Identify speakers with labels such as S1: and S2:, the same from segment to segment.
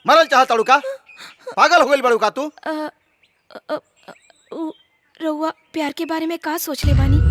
S1: मरल चाहताड़ू का? पागल हो गइल बड़ू का तू?
S2: रउआ प्यार के बारे में का सोच ले बानी?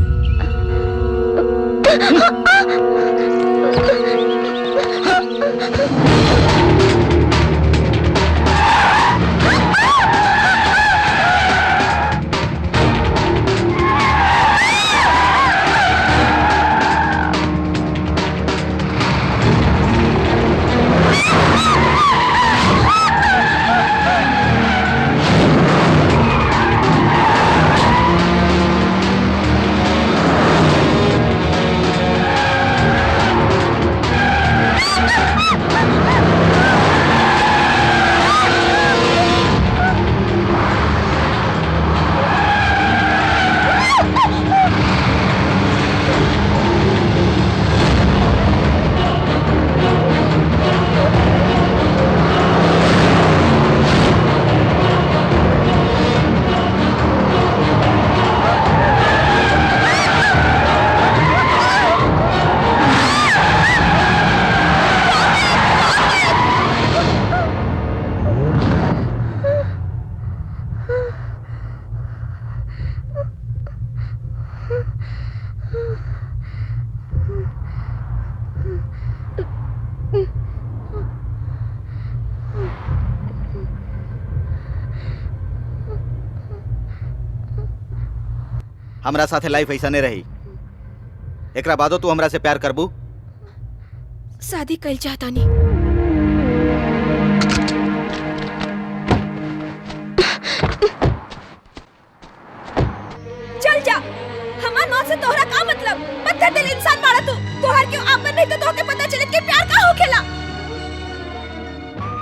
S1: हमरा साथे लाइफ ऐसा नहीं रही। एकरा बादो तू हमरा से प्यार करबू?
S2: शादी कइल चाहतानी। चल जा, हमार मौत से तोहरा का मतलब? पत्थर दिल इंसान बाड़ा तू। तोहार क्यों आपन नहीं तो तोहके पता चले कि प्यार का होखेला।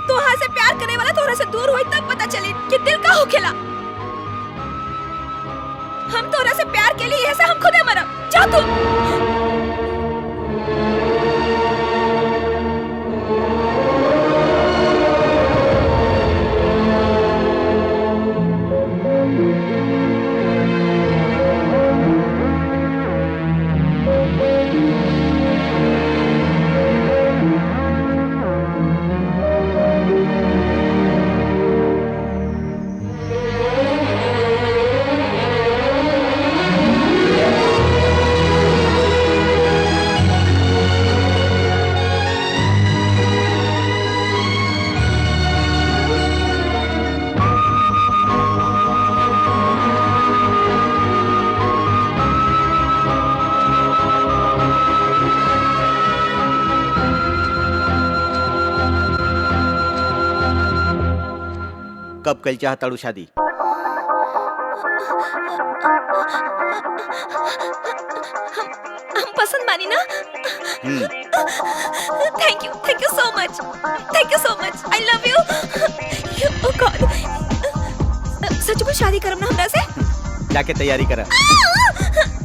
S2: तोहार से प्यार करे वाला तोहरा से दूर होई तब पता चले कि दिल का होखेला। हम तोहरा से प्यार के लिए ऐसा हम खुदे मरब। जा तू।
S1: कब कइल चाहताड़ू शादी?
S2: हम पसंद बानी ना? Thank you so much. Thank you so much. I love you. ओह गॉड। सच में शादी करब ना हमरा से?
S1: जाके तैयारी करा।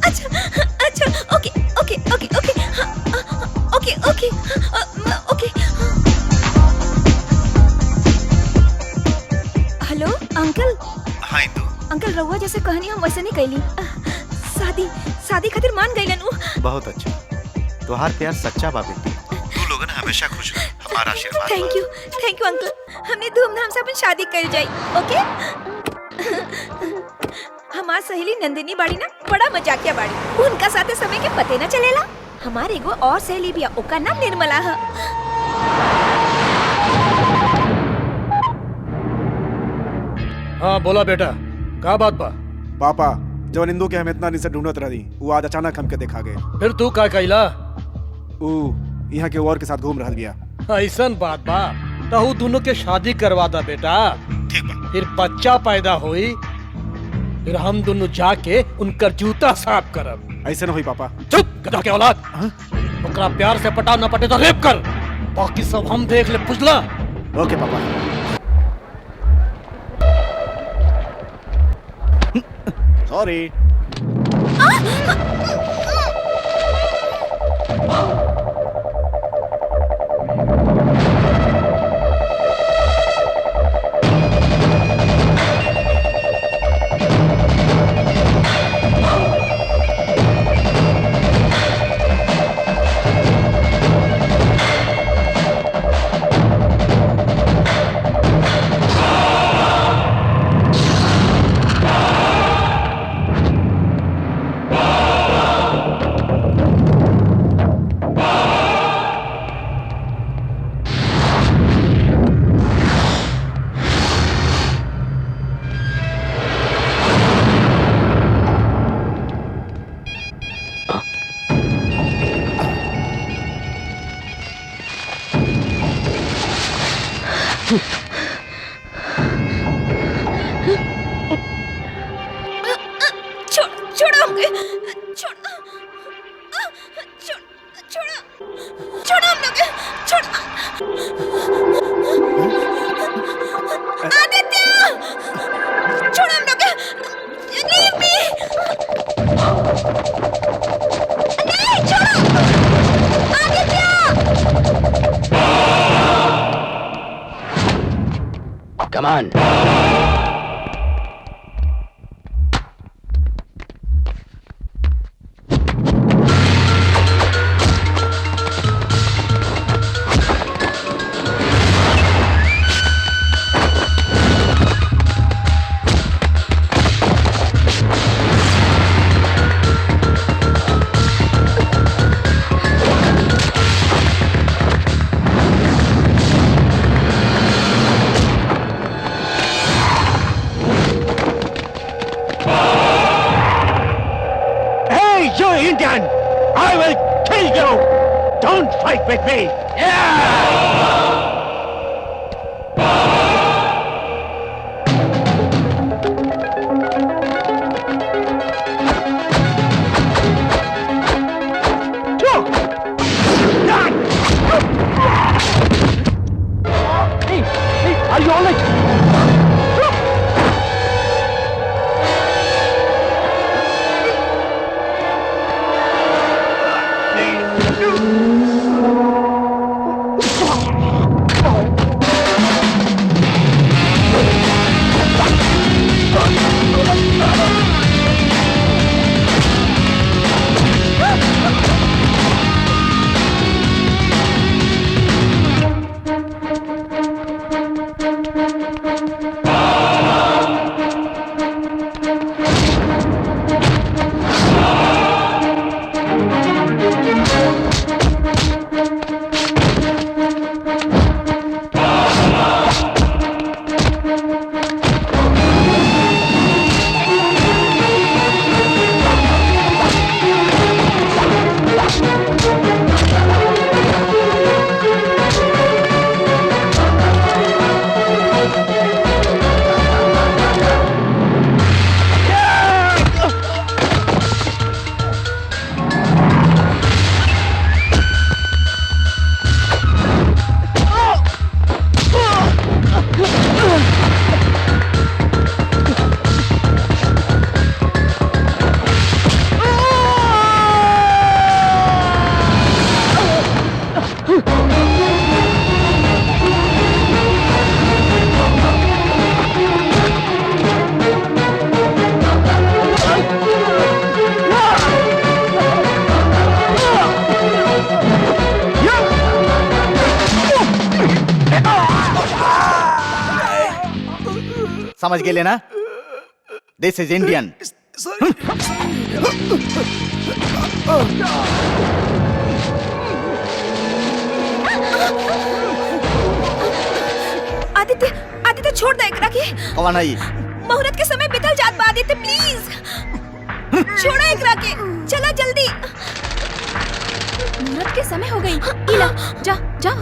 S2: अच्छा ओके ओके ओके ओके ओके ओके ओके। Hello uncle.
S1: हाँ इंदु।
S2: अंकल रउआ जैसे कहनी हम वैसे नहीं कैली। शादी खातिर मान गइलन उ।
S1: बहुत अच्छा। तोहार प्यार सच्चा बा बेटी। तू लोगन हमेशा खुश रह। हमारा आशीर्वाद।
S2: Thank you uncle. हमने धूमधाम से अपन शादी कर जाई। ओके। हमार सहेली नंदिनी बाड़ी ना बड़ा मजाकिया बाड़ी। उनका साथे समय के पते न चलेला। हमारे एगो और सहेली भी है, ओका नाम निर्मला है।
S3: हाँ बोला बेटा, का बात बा?
S4: पापा जब इंदू के हम इतना दिन से ढूंढत रही, वो आज अचानक हमके देखा गए।
S3: फिर तू का कइला?
S4: ऊ यहाँ के और के साथ घूम रहा बिया।
S3: ऐसन बात बा तहु दोनों के शादी करवा दा बेटा।
S4: ठीक बा।
S3: फिर बच्चा पैदा होई, फिर हम दोनों जाके उनकर जूता साफ करब।
S4: ऐसे न होई पापा।
S3: चुप गधा के औलाद। ओकरा प्यार से पटा न पटे तो रेप कर, बाकी सब हम देख ले। बुझला?
S4: ओके पापा। सॉरी।
S2: छोड़ो हमके, छोड़ो, छोड़ो, छोड़ो हम लोग, छोड़ो। आदित्य, छोड़ो हम लोग, लीव मी। नहीं, छोड़ो, Aditya.
S5: Come on. Hey, you Indian! I will kill you! Don't fight with me! Hey, are you all right?
S1: समझ गेले ना? दिस इज इंडियन।
S2: आदित्य, आदित्य छोड़ दे एकरा के।
S1: कौन है?
S2: मुहूर्त के समय बीतल जात बा आदित्य, प्लीज छोड़ो एकरा के, चला जल्दी। मुहूर्त के समय हो गई। इला, जा जा।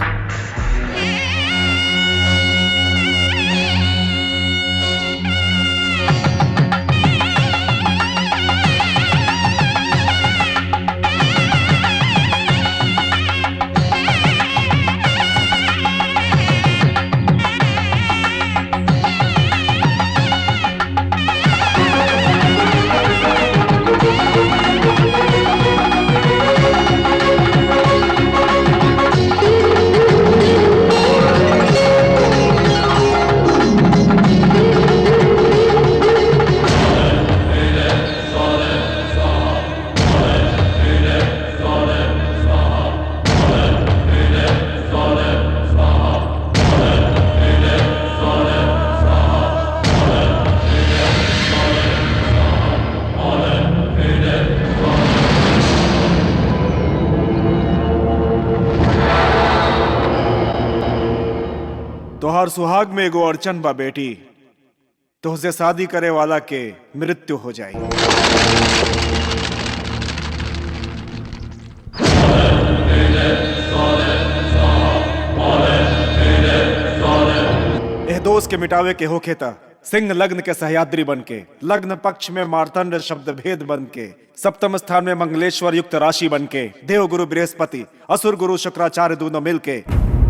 S4: तोहार सुहाग में एगो अड़चन बा बेटी, तोहसे शादी करे वाला के मृत्यु हो जाई। एह दोस्त के मिटावे के होखे ता सिंह लग्न के सह्याद्री बन के, लग्न पक्ष में मार्तंड शब्द भेद बन के, सप्तम स्थान में मंगलेश्वर युक्त राशि बन के, देव गुरु बृहस्पति असुर गुरु शुक्राचार्य दोनों मिलके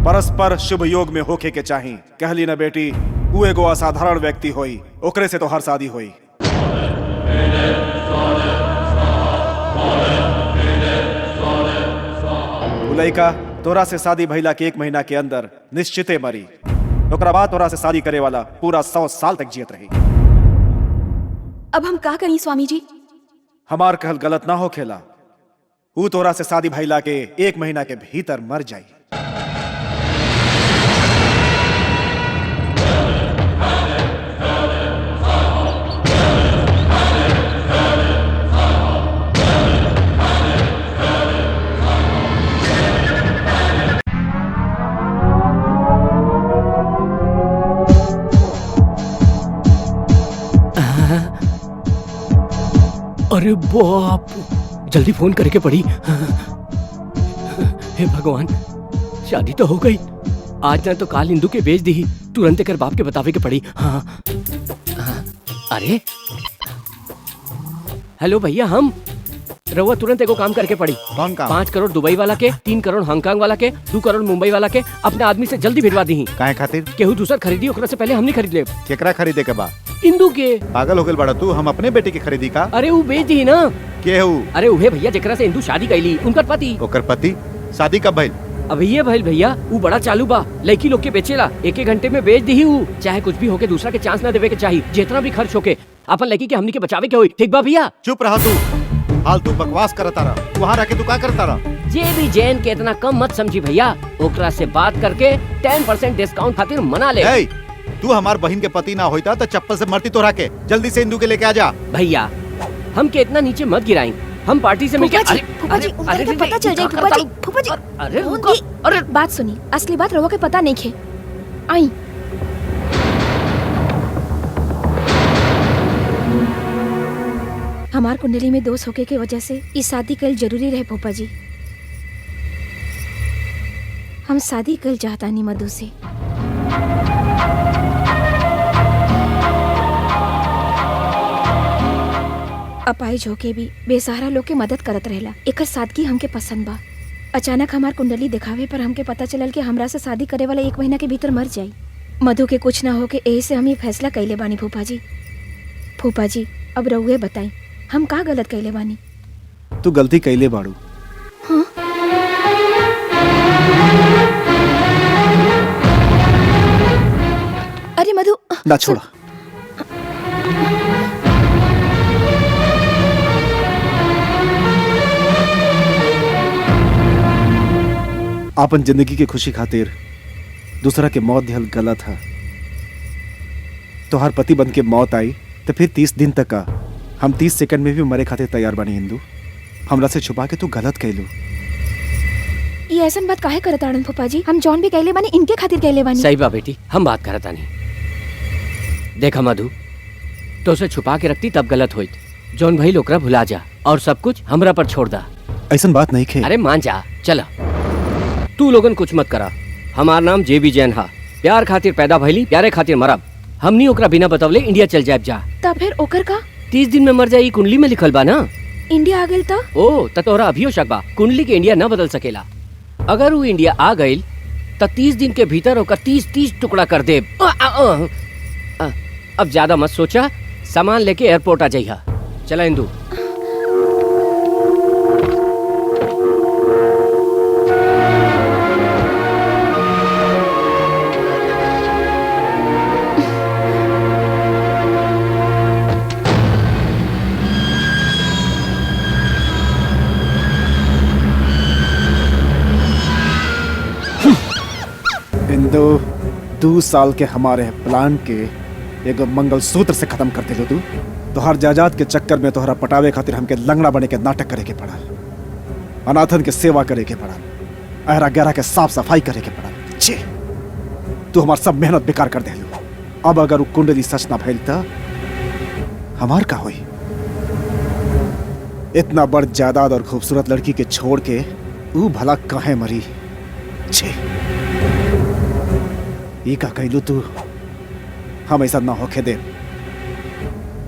S4: परस्पर शुभ योग में होके के चाही। कहली न बेटी, उ एगो असाधारण व्यक्ति होई, ओकरे से तो हर शादी होई। लइका तोरा से शादी भइला के 1 महीना के अंदर निश्चिते मरी, ओकरा बाद तोरा से शादी करे वाला पूरा 100 साल तक जियत रही।
S2: अब हम का करी स्वामी जी?
S4: हमार कहल गलत ना हो खेला, ऊ तोरा से शादी भइला के 1 महीना के भीतर मर जाई।
S3: अरे बाप, जल्दी फोन करके पड़ी। हे भगवान, शादी तो हो गई, आज ना तो काल इंदू के बेच दी, तुरंत कर बाप के बतावे के पड़ी। हाँ, हाँ, अरे हेलो भैया, हम रहुआ तुरंत एगो काम करके पड़ी।
S1: कौन काम?
S3: 5 करोड़ दुबई वाला के, 3 करोड़ हांगकांग वाला के, 2 करोड़ मुंबई वाला के अपने आदमी से जल्दी भिजवा दी।
S1: काहे खातिर?
S3: केहू दूसर खरीदी, ओकरा से पहले हमने खरीद ले।
S1: केकरा खरीदे के बा?
S3: इंदू के।
S1: पागल हो गइल बड़ा तू? हम अपने बेटे की खरीदी का?
S3: अरे वो बेच दी ना।
S1: केहू?
S3: अरे उहे भैया जेकरा से इंदू शादी कैली, उनकर पति।
S1: ओकर पति? शादी कब भइल?
S3: अभी ये भइल भैया, वो बड़ा चालू बा, लड़की लोग के बेचेला, 1 घंटे में बेच दी। वो चाहे कुछ भी होके दूसरा के चांस ना देवे के चाहिए, जितना भी खर्च होके अपन लड़की के हमनी के बचावे के होई। ठीक बा भैया?
S1: चुप रहा तू, फालतू बकवास करता रहा। वहाँ रह के तू का करता रहा?
S3: जे भी जैन के इतना कम मत समझी भैया, ओकरा से बात करके 10% डिस्काउंट खातिर मना ले।
S1: ए, तू हमार बहन के पति ना होता तो चप्पल से मरती तोरा के। जल्दी से इंदू के लेके आ जा।
S3: भैया हम के इतना नीचे मत गिराई, हम पार्टी से मिलके।
S2: फूफा जी, उनका के पता चल जाए। फूफा जी, फूफा जी,
S3: अरे रुको, अरे
S2: बात सुनी, असली बात रहुआ के पता नहीं खे। आई हमार कुंडली में दोष होके के वजह से इस शादी कल जरूरी रहे फूफा जी। हम शादी कल चाहता नहीं मधु से। अपाहिज होके भी बेसहारा लोग के मदद करत रहेला, एकर सादगी हमके पसंद बा। अचानक हमार कुंडली दिखावे पर हमके पता चलल कि हमरा से शादी करे वाला 1 महीना के भीतर मर जाई। मधु के कुछ ना होके यही से हम ये फैसला कैले बानी फूफा जी। फूफा जी अब रहुए बताई, हम का गलत कैले बानी?
S4: तू गलती कैले बाड़ू।
S2: हाँ? अरे मधु
S4: ना छोड़ा। आपन जिंदगी की खुशी खातिर दूसरा के मौत दिहल गलत है। तोहार पति बन के मौत आई तो फिर 30 दिन तक का हम 30 सेकंड में भी मरे खातिर तैयार बनी। हिंदू हमरा से छुपा के तू गलत कैलू।
S2: ये ऐसन बात काहे करत आड़न फूफा जी? हम जौन भी कैले बानी इनके खातिर कैले बानी।
S3: सही बा बेटी, हम बात करता नहीं। देखा मधु, तो उसे छुपा के रखती तब गलत होई। जौन भाई लोकरा भुला जा और सब कुछ हमरा पर छोड़ दा।
S4: ऐसन बात नहीं खे।
S3: अरे मान जा, चला तू लोगन कुछ मत करा। हमार नाम JB जैन हा, प्यार खातिर पैदा भइली, प्यारे खातिर मरब। हमनी ओकरा बिना बतवले इंडिया चल जाए जा।
S2: तब फिर ओकर का?
S3: 30 दिन में मर जाई, कुंडली में लिखल बा ना।
S2: इंडिया आ गेल त?
S3: ओ त तोहरा अभियो शक बा, कुंडली के इंडिया न बदल सकेला। अगर वो इंडिया आ गइल त 30 दिन के भीतर ओकर 30 टुकड़ा कर दे। अब ज्यादा मत सोचा, सामान लेके एयरपोर्ट आ जाइहा। चला इंदू।
S4: इंदू 2 साल के हमारे प्लान के एगो मंगलसूत्र से खत्म कर दिलो। तू तोहर जायदाद के चक्कर में तोहरा पटावे खातिर हमके लंगड़ा बने के नाटक करे के पड़ल, अनाथन के सेवा करे के पड़ल, अहरा गहरा के साफ सफाई करे के पड़ल। छे, तू हमार सब मेहनत बेकार कर देलू। अब अगर वो कुंडली सच ना भइल त हमार का होई? इतना बड़ जायदाद और खूबसूरत लड़की के छोड़ के ऊ भला काहे मरी? छे, ई का कहलू तू? हम ऐसा ना होके दे,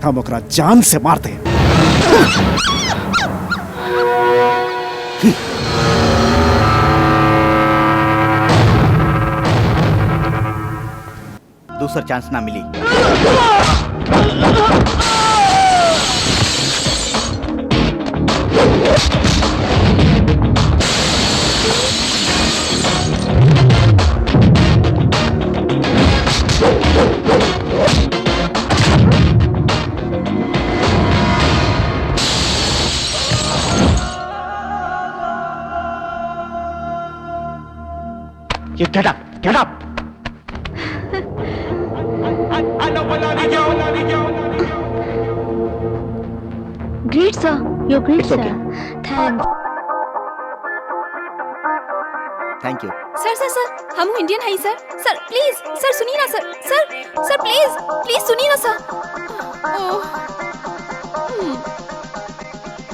S4: हम ओकरा जान से मारते।
S1: दूसरा चांस ना मिली।
S5: You get up! Get up!
S6: Great, sir. You're great,
S5: It's
S6: sir.
S5: okay.
S6: Thanks.
S1: Thank you.
S2: Sir sir sir हम इंडियन है सर। सर प्लीज सर सुनिए ना सर। सर सर प्लीज प्लीज सुनिए ना सर। ओह,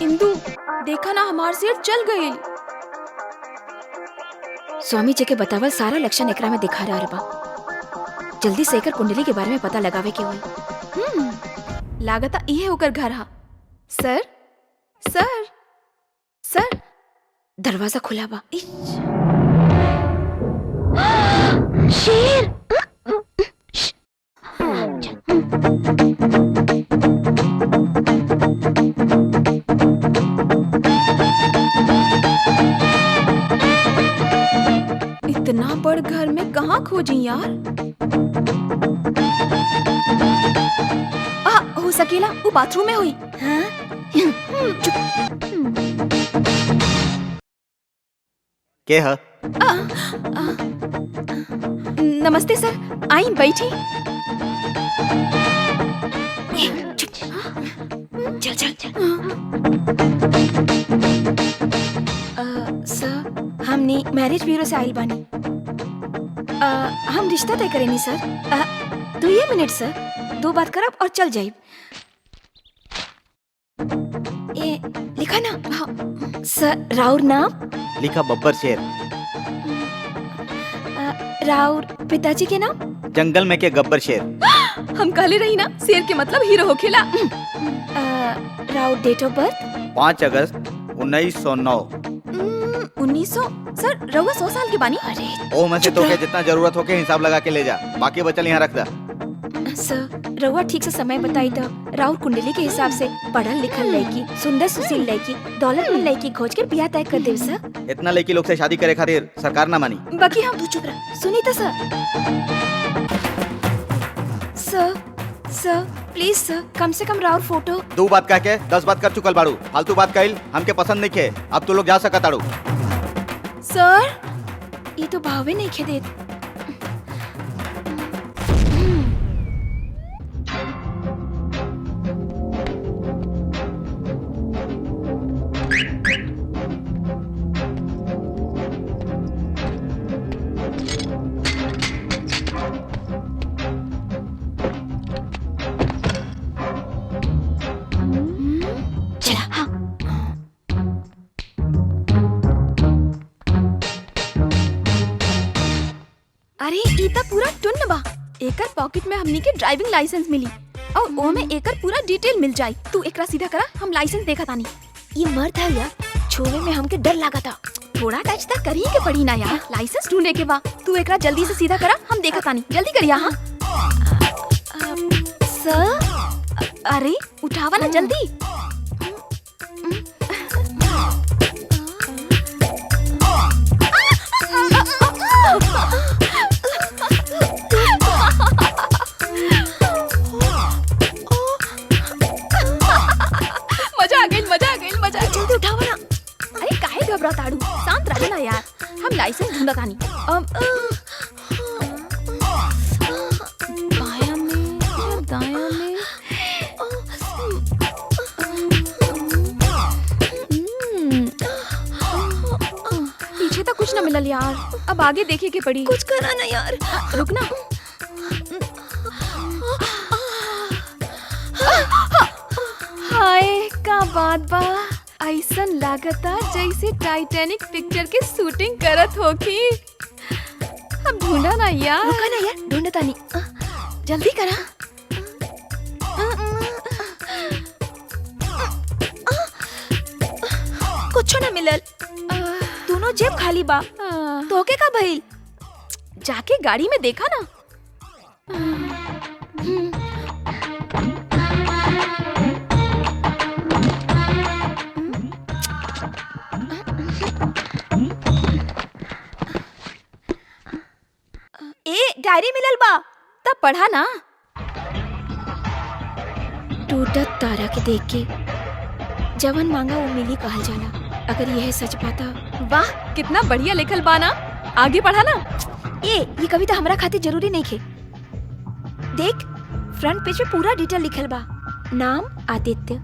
S2: इंदु देखा ना हमार सिर चल गई। स्वामी जी के बतावल सारा लक्षण एकरा में दिखा रहा बा। जल्दी से एकर कुंडली के बारे में पता लगावे के होई। लागता इहे होकर घर हा। सर सर सर दरवाजा खुला बा।
S6: शेर!
S2: इतना बड़ घर में कहाँ खोजी यार? हो सकेला वो बाथरूम में हुई। हाँ?
S1: के है?
S2: नमस्ते सर, आई बैठी। चल चल चल। सर हमने मैरिज ब्यूरो से आइल बानी। हम रिश्ता तय करेनी सर। 2 मिनट सर, 2 बात करब और चल जाइब। ये लिखा ना? हाँ। सर राउर नाम?
S1: लिखा बब्बर शेर।
S2: राउर पिताजी के नाम?
S1: जंगल में के गब्बर शेर।
S2: हम कहले रही ना शेर के मतलब हीरो होखेला। राउर डेट ऑफ बर्थ?
S1: 5 अगस्त 1909।
S2: 1900? सर रउआ 100 साल के बानी? अरे
S1: ओ में से तोके जितना जरूरत होके हिसाब लगा के ले जा, बाकी बचल यहाँ रख दा।
S2: सर रउआ ठीक से समय बताई तो राउर कुंडली के हिसाब से पढ़ल लिखल लड़की, सुंदर सुशील लड़की, दौलत में लड़की खोज के बियाह तय कर देव सर।
S1: इतना लड़की लोग से शादी करे खातिर सरकार ना मानी।
S2: बाकी हम तू चुप रह। सुनी तो सर। सर सर प्लीज सर कम से कम राउर फोटो।
S1: 2 बात कह के 10 बात कर चुकल बाड़ू। फालतू बात कइल हमके पसंद नहीं खे। अब तू लोग जा सकत आड़ू।
S2: सर ये तो भावे नहीं खे देत। अरे ई त पूरा टुन्न बा। एकर पॉकेट में हमनी के ड्राइविंग लाइसेंस मिली और ओ में एकर पूरा डिटेल मिल जाई। तू एकरा सीधा करा, हम लाइसेंस देखा तानी। ये मर्द है यार, छुए में हमके डर लगा था। थोड़ा टच तक करिए के पड़ी ना यार। लाइसेंस ढूंढने के बा। तू एकरा जल्दी से सीधा करा, हम देखा तानी। जल्दी करिया। हाँ सर, अरे उठावा ना जल्दी। जल्दी उठावा ना। अरे काहे घबरा ताड़ू? शांत रहो ना यार, हम लाइसेंस ढूंढा तानी। बायां में या दायां में? पीछे तो कुछ ना मिलल यार। अब आगे देखे के पड़ी। कुछ करा ना यार। रुक ना। हाय का बात बा। ऐसन लागता जैसे टाइटैनिक पिक्चर की शूटिंग करत होखी। अब ढूंढा ना यार। रुका ना यार, ढूंढता नहीं। जल्दी करा। कुछ ना मिलल, दोनों जेब खाली बा। तोके का भइल? जाके गाड़ी में देखा ना। ए डायरी मिलल बा, तब पढ़ा ना। टूटत तारा के देख के जवन मांगा वो मिली कहल जाला। अगर यह सच पाता। वाह कितना बढ़िया लिखल बा ना, आगे पढ़ा ना। ये कविता हमरा खातिर जरूरी नहीं खे। देख फ्रंट पेज पे पूरा डिटेल लिखल बा। नाम आदित्य,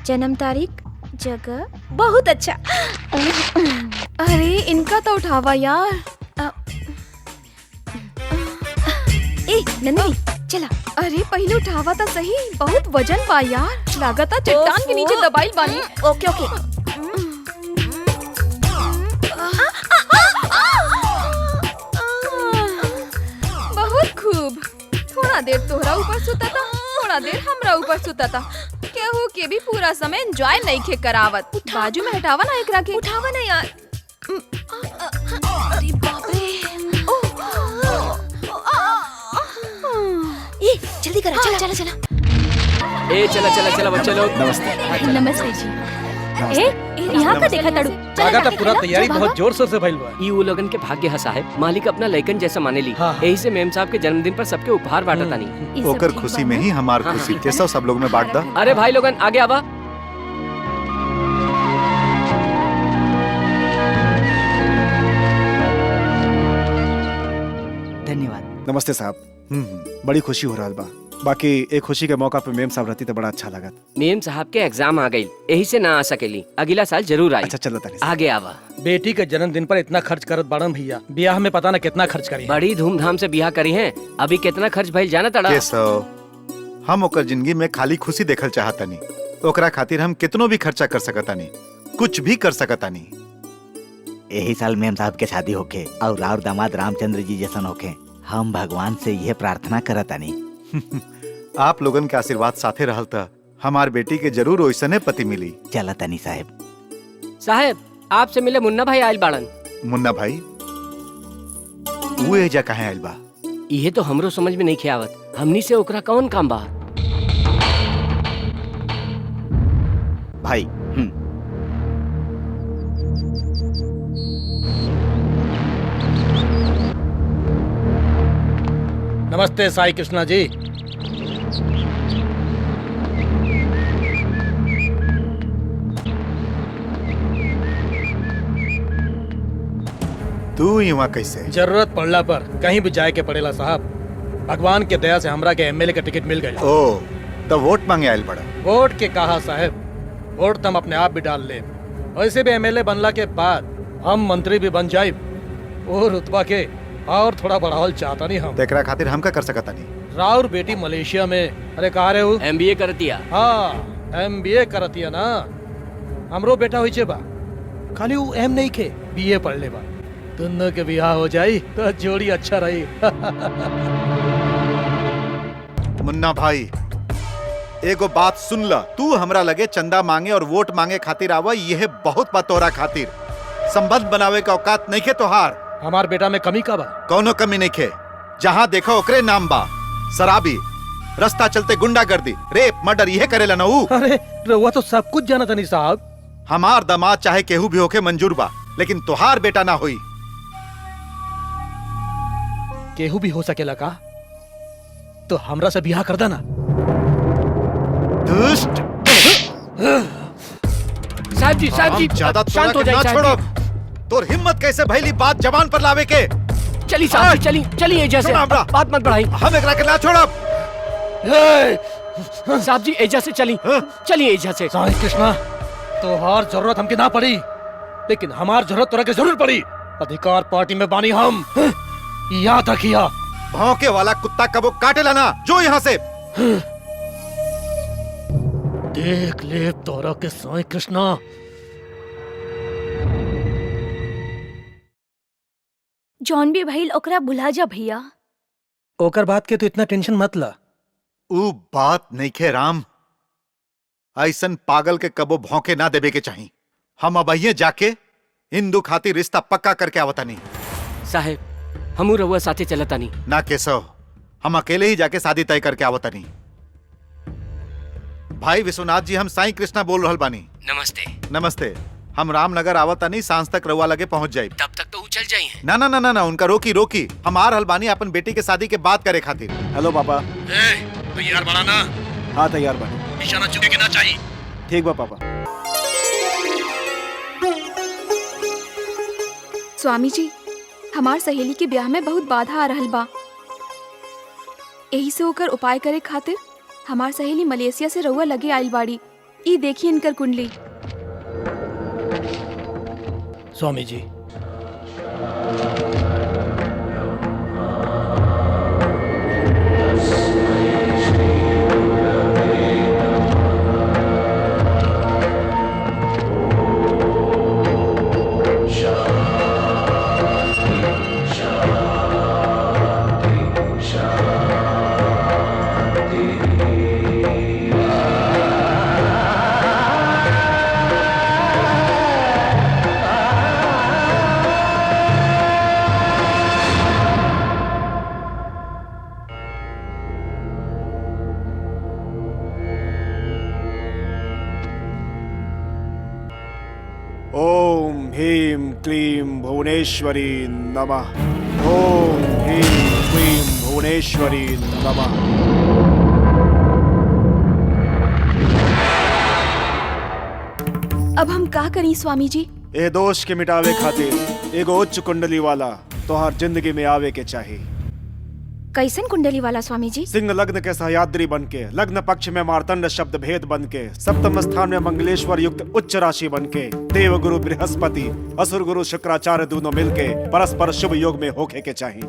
S2: जन्म तारीख, जगह। बहुत अच्छा।
S7: अरे इनका तो उठावा यार।
S2: ए नंदिनी चला।
S7: अरे पहले उठावा तो सही, बहुत वजन बा यार। लागता चट्टान के नीचे दबाई बानी।
S2: ओके ओके।
S7: बहुत खूब। थोड़ा देर तोहरा ऊपर सुता था, थोड़ा देर हमरा ऊपर सुता था। केहू के भी पूरा समय एंजॉय नहीं खे करावत। बाजू में हटावा ना एकरा के।
S2: उठावा ना यार।
S7: अरे बाप रे।
S2: ए जल्दी करा। चला चला चला।
S3: ए चला चला चला बच्चे लोग।
S4: नमस्ते।
S2: नमस्ते जी। ए यहाँ का देखा तड़ू।
S8: लगा था पूरा तैयारी बहुत जोर शोर से भइल बा।
S3: ई वो लोगन के भाग्य है साहब। मालिक अपना लइकन जैसा माने ली।
S8: हाँ।
S3: यही से मेम साहब के जन्मदिन पर सबके उपहार बांटा तानी।
S1: ओकर खुशी में ही हमार खुशी। कैसा सब लोग में बांट दा।
S3: अरे भाई लोगन आगे आवा।
S9: धन्यवाद।
S4: नमस्ते साहब। बड़ी खुशी हो रहा बा। बाकी एक खुशी के मौका पे मेम साहब रहती तो बड़ा अच्छा लगत।
S3: मेम साहब के एग्जाम आ गई, यही से ना आ सकेली। अगला साल जरूर आई।
S4: अच्छा चलो तनी।
S3: आगे आवा।
S8: बेटी के जन्मदिन पर इतना खर्च करत बाड़न भैया, ब्याह में पता न कितना खर्च करी।
S3: बड़ी धूमधाम से ब्याह करी है। अभी कितना खर्च भइल जाना तड़ा।
S1: केशव, हम ओकर जिंदगी में खाली खुशी देखल चाहतनी। ओकरा खातिर हम कितनो भी खर्चा कर सकतानी, कुछ भी कर सकतानी।
S9: यही साल मेम साहब के शादी होके और राउर दामाद रामचंद्र जी जैसन होके। हम भगवान से यह प्रार्थना करतानी।
S1: आप लोगन के आशीर्वाद साथे रहल त हमार बेटी के जरूर ओइसने पति मिली।
S9: चला तनी साहब।
S3: साहब आपसे मिले मुन्ना भाई आयल बाड़न।
S1: मुन्ना भाई वो एजा कहाँ आयल बा?
S3: ये तो हमरो समझ में नहीं खियावत। हमनी से ओकरा कौन काम बा?
S9: भाई
S8: नमस्ते साई कृष्णा जी।
S1: तू यहाँ कैसे?
S8: जरूरत पड़ला पर कहीं भी जाए के पड़ेला साहब। भगवान के दया से हमरा के एमएलए का टिकट मिल गया।
S1: ओ तब वोट मांगे आयल बड़ा।
S8: वोट के कहा साहब, वोट तो हम अपने आप भी डाल ले। वैसे भी एमएलए बनला के बाद हम मंत्री भी बन जाए। वो रुतबा के और थोड़ा बढ़ावल चाहता नहीं हम।
S1: तेकरा खातिर हम का कर सकता नहीं।
S8: राउर बेटी मलेशिया में, अरे कहा रे हूँ,
S3: MBA करतिया।
S8: हाँ MBA करतिया ना। हमरो बेटा हुई बा, खाली वो एम नहीं के BA पढ़ ले बा। दोनों के बियाह हो जाई तो जोड़ी अच्छा रही।
S1: मुन्ना भाई एगो बात सुन ला। तू हमरा लगे चंदा मांगे और वोट मांगे खातिर आवा, यह बहुत बा तोरा खातिर। संबंध बनावे का औकात नहीं के तोहार।
S8: हमार बेटा में कमी का बा?
S1: कौनो कमी नहीं खे। जहाँ देखो ओकरे नाम बा। शराबी, रास्ता चलते गुंडागर्दी, रेप, मर्डर यह करेला ना ऊ।
S8: अरे रउआ तो सब कुछ जाना तनी साहब।
S1: हमार दामाद चाहे केहू भी होके मंजूर बा, लेकिन तोहार बेटा ना होई।
S8: केहू भी हो सकेला का? तो हमरा से बियाह कर देना।
S1: दुष्ट।
S3: साहब जी
S1: ज्यादा
S3: शांत हो
S1: ना
S3: जाइए
S1: छोड़ो।
S3: साहब
S1: तोर हिम्मत कैसे भइली बात जबान पर लावे के?
S3: जी। चली साहब जी, चली चली एजा से।
S1: छोड़ हमरा।
S3: बात मत बढ़ाई।
S1: हम एकरा के ना छोड़ब।
S3: साहब जी एजा से चली। चलिए एजा से।
S8: साईं कृष्णा, तोहार जरूरत हमके ना पड़ी, लेकिन हमार जरूरत तोरा के जरूर पड़ी। अधिकार पार्टी में बानी हम, याद रखिया।
S1: भौंके वाला कुत्ता कबो काटेला ना। जो यहाँ से।
S8: देख ले तोरा के साईं कृष्णा।
S6: जॉन भी भइल ओकरा भुला जा भैया।
S8: ओकर बात के तो इतना टेंशन मत ला।
S1: ऊ बात नहीं खे राम, ऐसन पागल के कबो भौंके ना देवे के चाहिए। हम अबहिये जाके हिंदू खातिर रिश्ता पक्का करके आवतानी।
S3: साहेब हमू रउआ साथे चलतानी।
S1: ना केशव, हम अकेले ही जाके शादी तय करके आवतानी। भाई विश्वनाथ जी, हम साईं कृष्णा बोल रहल बानी।
S3: नमस्ते।
S1: नमस्ते। हम रामनगर आवतानी, सांझ तक रउआ लगे पहुंच जाई।
S3: तब तक तो चल जाई है।
S1: ना ना ना ना ना, उनका रोकी रोकी। हम आ रहल बानी अपन बेटी के शादी के बात करे खातिर।
S4: हेलो पापा।
S8: तैयार बड़ा ना?
S4: हाँ तैयार बने।
S8: निशाना चुके के ना चाहिए।
S4: ठीक बा पापा।
S7: स्वामी जी, हमार सहेली के ब्याह में बहुत बाधा आ रहल बा। यही से होकर उपाय करे खातिर हमार सहेली मलेशिया से रउआ लगे आइल बाड़ी। ई देखी इनकर कुंडली।
S8: स्वामी जी,
S4: ओम ह्रीं क्लीं भुवनेश्वरी नमः। ओम ह्रीं क्लीं भुवनेश्वरी नमः।
S7: अब हम का करी स्वामी जी?
S4: ए दोष के मिटावे खातिर एगो उच्च कुंडली वाला तोहार जिंदगी में आवे के चाहिए।
S2: कैसन कुंडली वाला स्वामी जी?
S4: सिंह लग्न के सहयाद्री बन के, लग्न पक्ष में मार्तंड शब्द भेद बन के, सप्तम स्थान में मंगलेश्वर युक्त उच्च राशि बन के, देव गुरु बृहस्पति असुर गुरु शुक्राचार्य दोनों मिलके परस्पर शुभ योग में होके के चाहिए।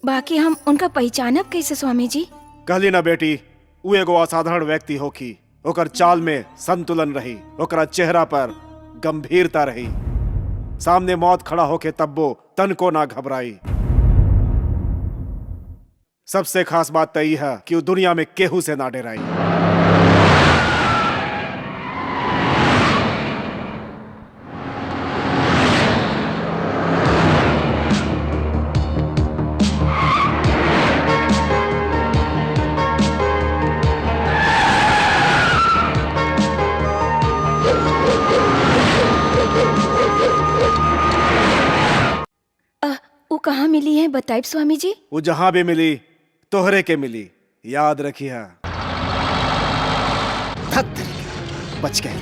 S2: बाकी हम उनका पहचानब कैसे स्वामी जी?
S4: कहली ना बेटी, उ एगो असाधारण व्यक्ति होखी। ओकर चाल में संतुलन रही, ओकरा चेहरा पर गंभीरता रही। सामने मौत खड़ा होके तब्बो तन को ना घबराई। सबसे खास बात तो यह है कि वो दुनिया में केहू से ना डराई।
S2: वो कहाँ मिली है बताइब स्वामी जी?
S4: वो जहां भी मिली तोहरे के मिली, याद रखिए। बच गए।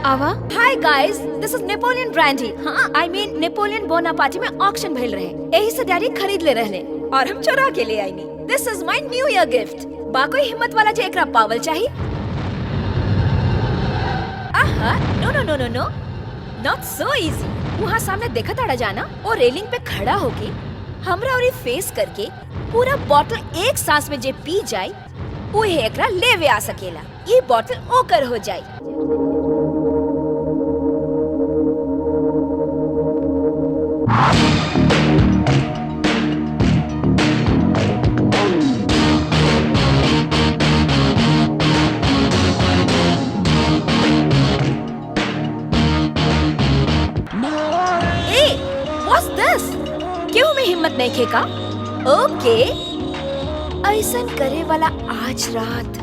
S2: आवा। Hi guys, this is Napoleon brandy. हाँ, आई मीन नेपोलियन बोनापार्टी में ऑक्शन भइल रहे, यही से डैडी खरीद ले रहले और हम चुरा के ले आईनी। This is my new year gift. बा कोई हिम्मत वाला जे एकरा पावल चाहिए? आहा, नो नो नो नो नो, नॉट सो इजी। वहाँ सामने देखा ताड़ा जाना और रेलिंग पे खड़ा होके हमरा और फेस करके पूरा बॉटल एक सांस में जे पी जाए वो एकरा लेवे आ सकेला। ये बॉटल ओकर हो जाए। हिम्मत नहीं खेका। ओके, ऐसन करे वाला आज रात।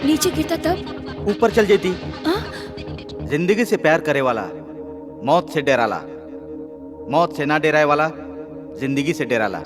S2: नीचे गिरता तब
S9: ऊपर चल जेती। जिंदगी से प्यार करे वाला मौत से डराला, मौत से ना डराए वाला जिंदगी से डराला।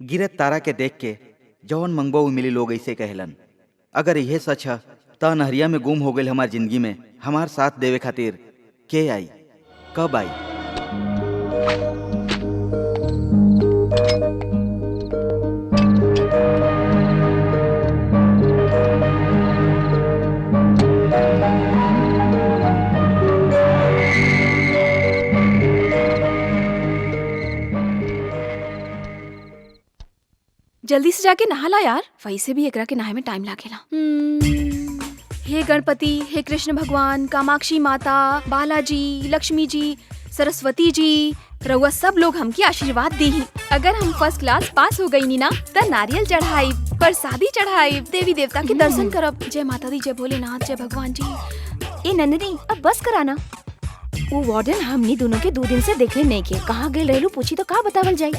S9: गिरत तारा के देख के जौन मंगबो मिली लोग ऐसे कहलन। अगर यह सच है तो नहरिया में गुम हो गई हमार जिंदगी में हमार साथ देवे खातिर के आई, कब आई?
S7: जल्दी से जाके नहा ला यार, वैसे भी एकरा के नहाए में टाइम लागेला। हे गणपति, हे कृष्ण भगवान, कामाक्षी माता, बालाजी, लक्ष्मी जी, सरस्वती जी, रउआ सब लोग हमके आशीर्वाद दी। अगर हम फर्स्ट क्लास पास हो गई नी ना तो नारियल चढ़ाई, प्रसादी चढ़ाई, देवी देवता के दर्शन करब। जय माता दी, जय भोलेनाथ, जय भगवान जी।
S2: ए नंदिनी, अब बस कराना। वो वार्डन हमनी दोनों के 2 दिन से देखले नहीं के, कहाँ गेल रहलू पूछी तो का बतावल जाई।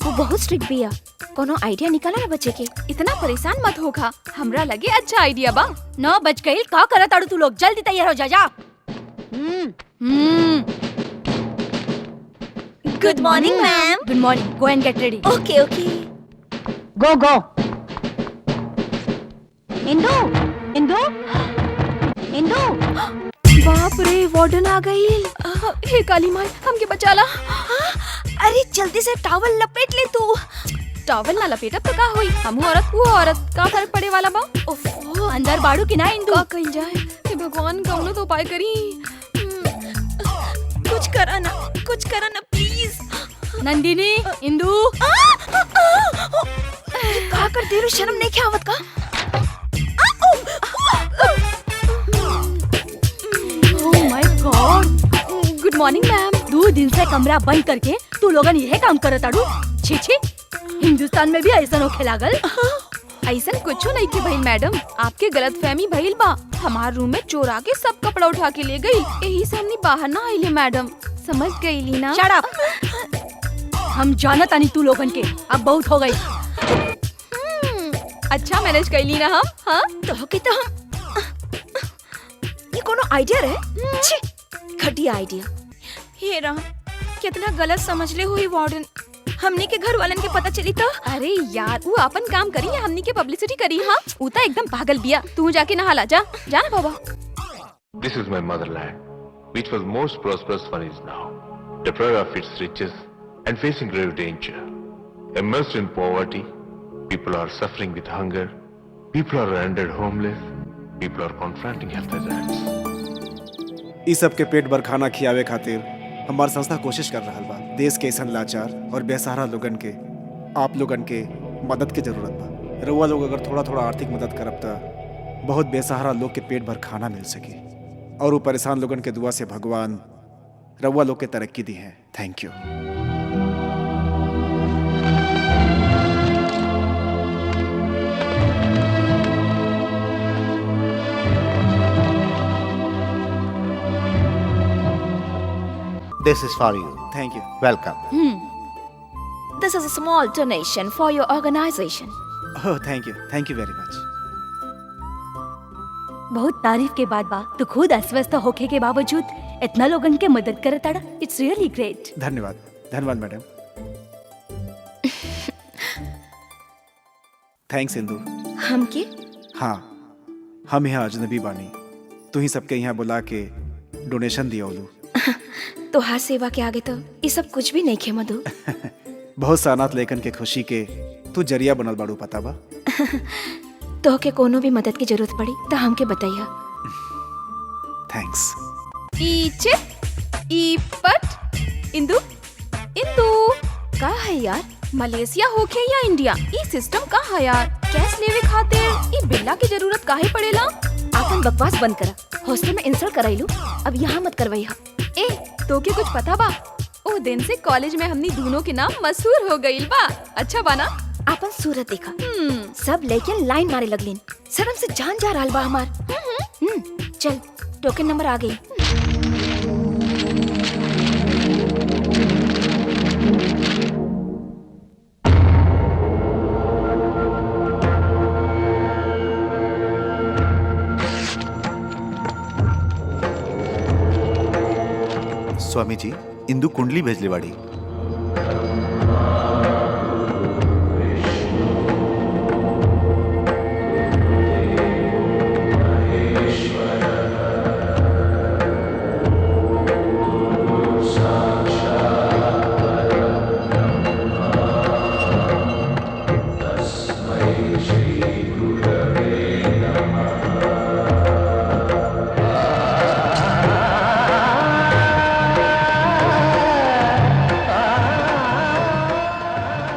S2: वो बहुत स्ट्रिक्ट बिया, कोनो आइडिया निकाला ना बच्चे के।
S7: इतना परेशान मत होगा, हमरा लगे अच्छा आइडिया बा।
S2: 9 बज गई, का करत ताड़ू तू लोग? जल्दी तैयार हो जा। Good morning ma'am.
S7: Good morning, go and get ready.
S2: Okay okay.
S6: Go go. Indu, Indu, Indu.
S7: बाप रे, वार्डन आ गई। हे काली माई, हमके बचाला।
S2: अरे जल्दी से टॉवल लपेट ले तू।
S7: टॉवल ना लपेटब तो का होई, हमहू औरत वो औरत, का फर्क पड़े वाला बा।
S2: ओफो, अंदर बाड़ू की ना इंदू?
S7: का कइल जाए? हे भगवान, कौनो तो उपाय करी।
S2: कुछ करा ना प्लीज।
S7: नंदिनी, इंदू,
S2: का कर दे रू? शर्म नहीं क्या आवत का?
S7: Oh my God. Good morning ma'am.
S2: 2 दिन से कमरा बंद करके तू लोगन यह काम करत ताड़ू? छी छी, हिंदुस्तान में भी ऐसा होखे लागल?
S7: ऐसा कुछ नहीं के भइल मैडम, आपके गलतफहमी भइल बा। हमार रूम में चोर आके सब कपड़ा उठा के ले गई। यही से हमने बाहर ना आइले मैडम, समझ गई ना।
S6: Shut up. हम जानत आनी तू लोगन के, अब बहुत हो गई।
S7: अच्छा मैनेज कैली ना हम। हाँ
S2: तो के तो हम ये कोनो आइडिया रहे? छी घटिया आइडिया। हे राम, कितना गलत समझ ले हुई वार्डन। हमने के घर वालन के पता चली तो?
S7: अरे यार वो अपन काम करी या हमनी के पब्लिसिटी करी। हाँ वो तो एकदम पागल बिया। तू जाके नहाला जा, जाना बाबा।
S10: This is my motherland, which was most prosperous one is now, deprived of its riches and facing grave danger. Immersed in poverty, people are suffering with hunger, people are rendered homeless, people are confronting health hazards.
S4: इस सब के पेट भर खाना खियावे खातिर हमार संस्था कोशिश कर रहा बा। देश के ऐसा लाचार और बेसहारा लोगन के, आप लोगन के मदद के जरूरत बा। रउआ लोग अगर थोड़ा थोड़ा आर्थिक मदद करब त बहुत बेसहारा लोग के पेट भर खाना मिल सके और वो परेशान लोगन के दुआ से भगवान रउआ लोग के तरक्की दी है। Thank you.
S1: This is for you.
S4: Thank you.
S1: Welcome.
S2: This is a small donation for your organization.
S4: Oh thank you very मच।
S6: बहुत तारीफ के बाद बा, तू खुद अस्वस्थ होके के बावजूद इतना लोगन के मदद करताड़ा। It's really great.
S4: धन्यवाद मैडम। थैंक्स इंदु।
S2: हम के?
S4: हाँ, हम यहाँ अजनबी बानी, तू ही सबके यहाँ बुला के डोनेशन दिया ओलू।
S2: तो हाथ सेवा के आगे तो ये सब कुछ भी नहीं खे मधु।
S4: बहुत सा अनाथ लेखन के खुशी के तू जरिया बनल बाड़ू, पता बा।
S2: तो के कोनो भी मदद की जरूरत पड़ी तो हमके बताइया।
S4: थैंक्स।
S7: पीछे ई पट इंदु इंदु का है यार? मलेशिया होके या इंडिया, ई सिस्टम का है यार? कैश लेवे खातिर ई बिल्ला की जरूरत काहे पड़ेला?
S2: आपन बकवास बंद करा। हॉस्टल में इंसल्ट कराइलू, अब यहाँ मत करवाइया।
S7: ए तो के कुछ पता बा? ओ दिन से कॉलेज में हमनी दोनों के नाम मशहूर हो गईल बा। अच्छा बाना?
S2: आपन सूरत देखा, सब लेकिन लाइन मारे लगलीन। शर्म से जान जा रहा बा हमार। चल टोकन नंबर आ गई।
S1: स्वामी जी, इंदु कुंडली भेजले बाड़ी।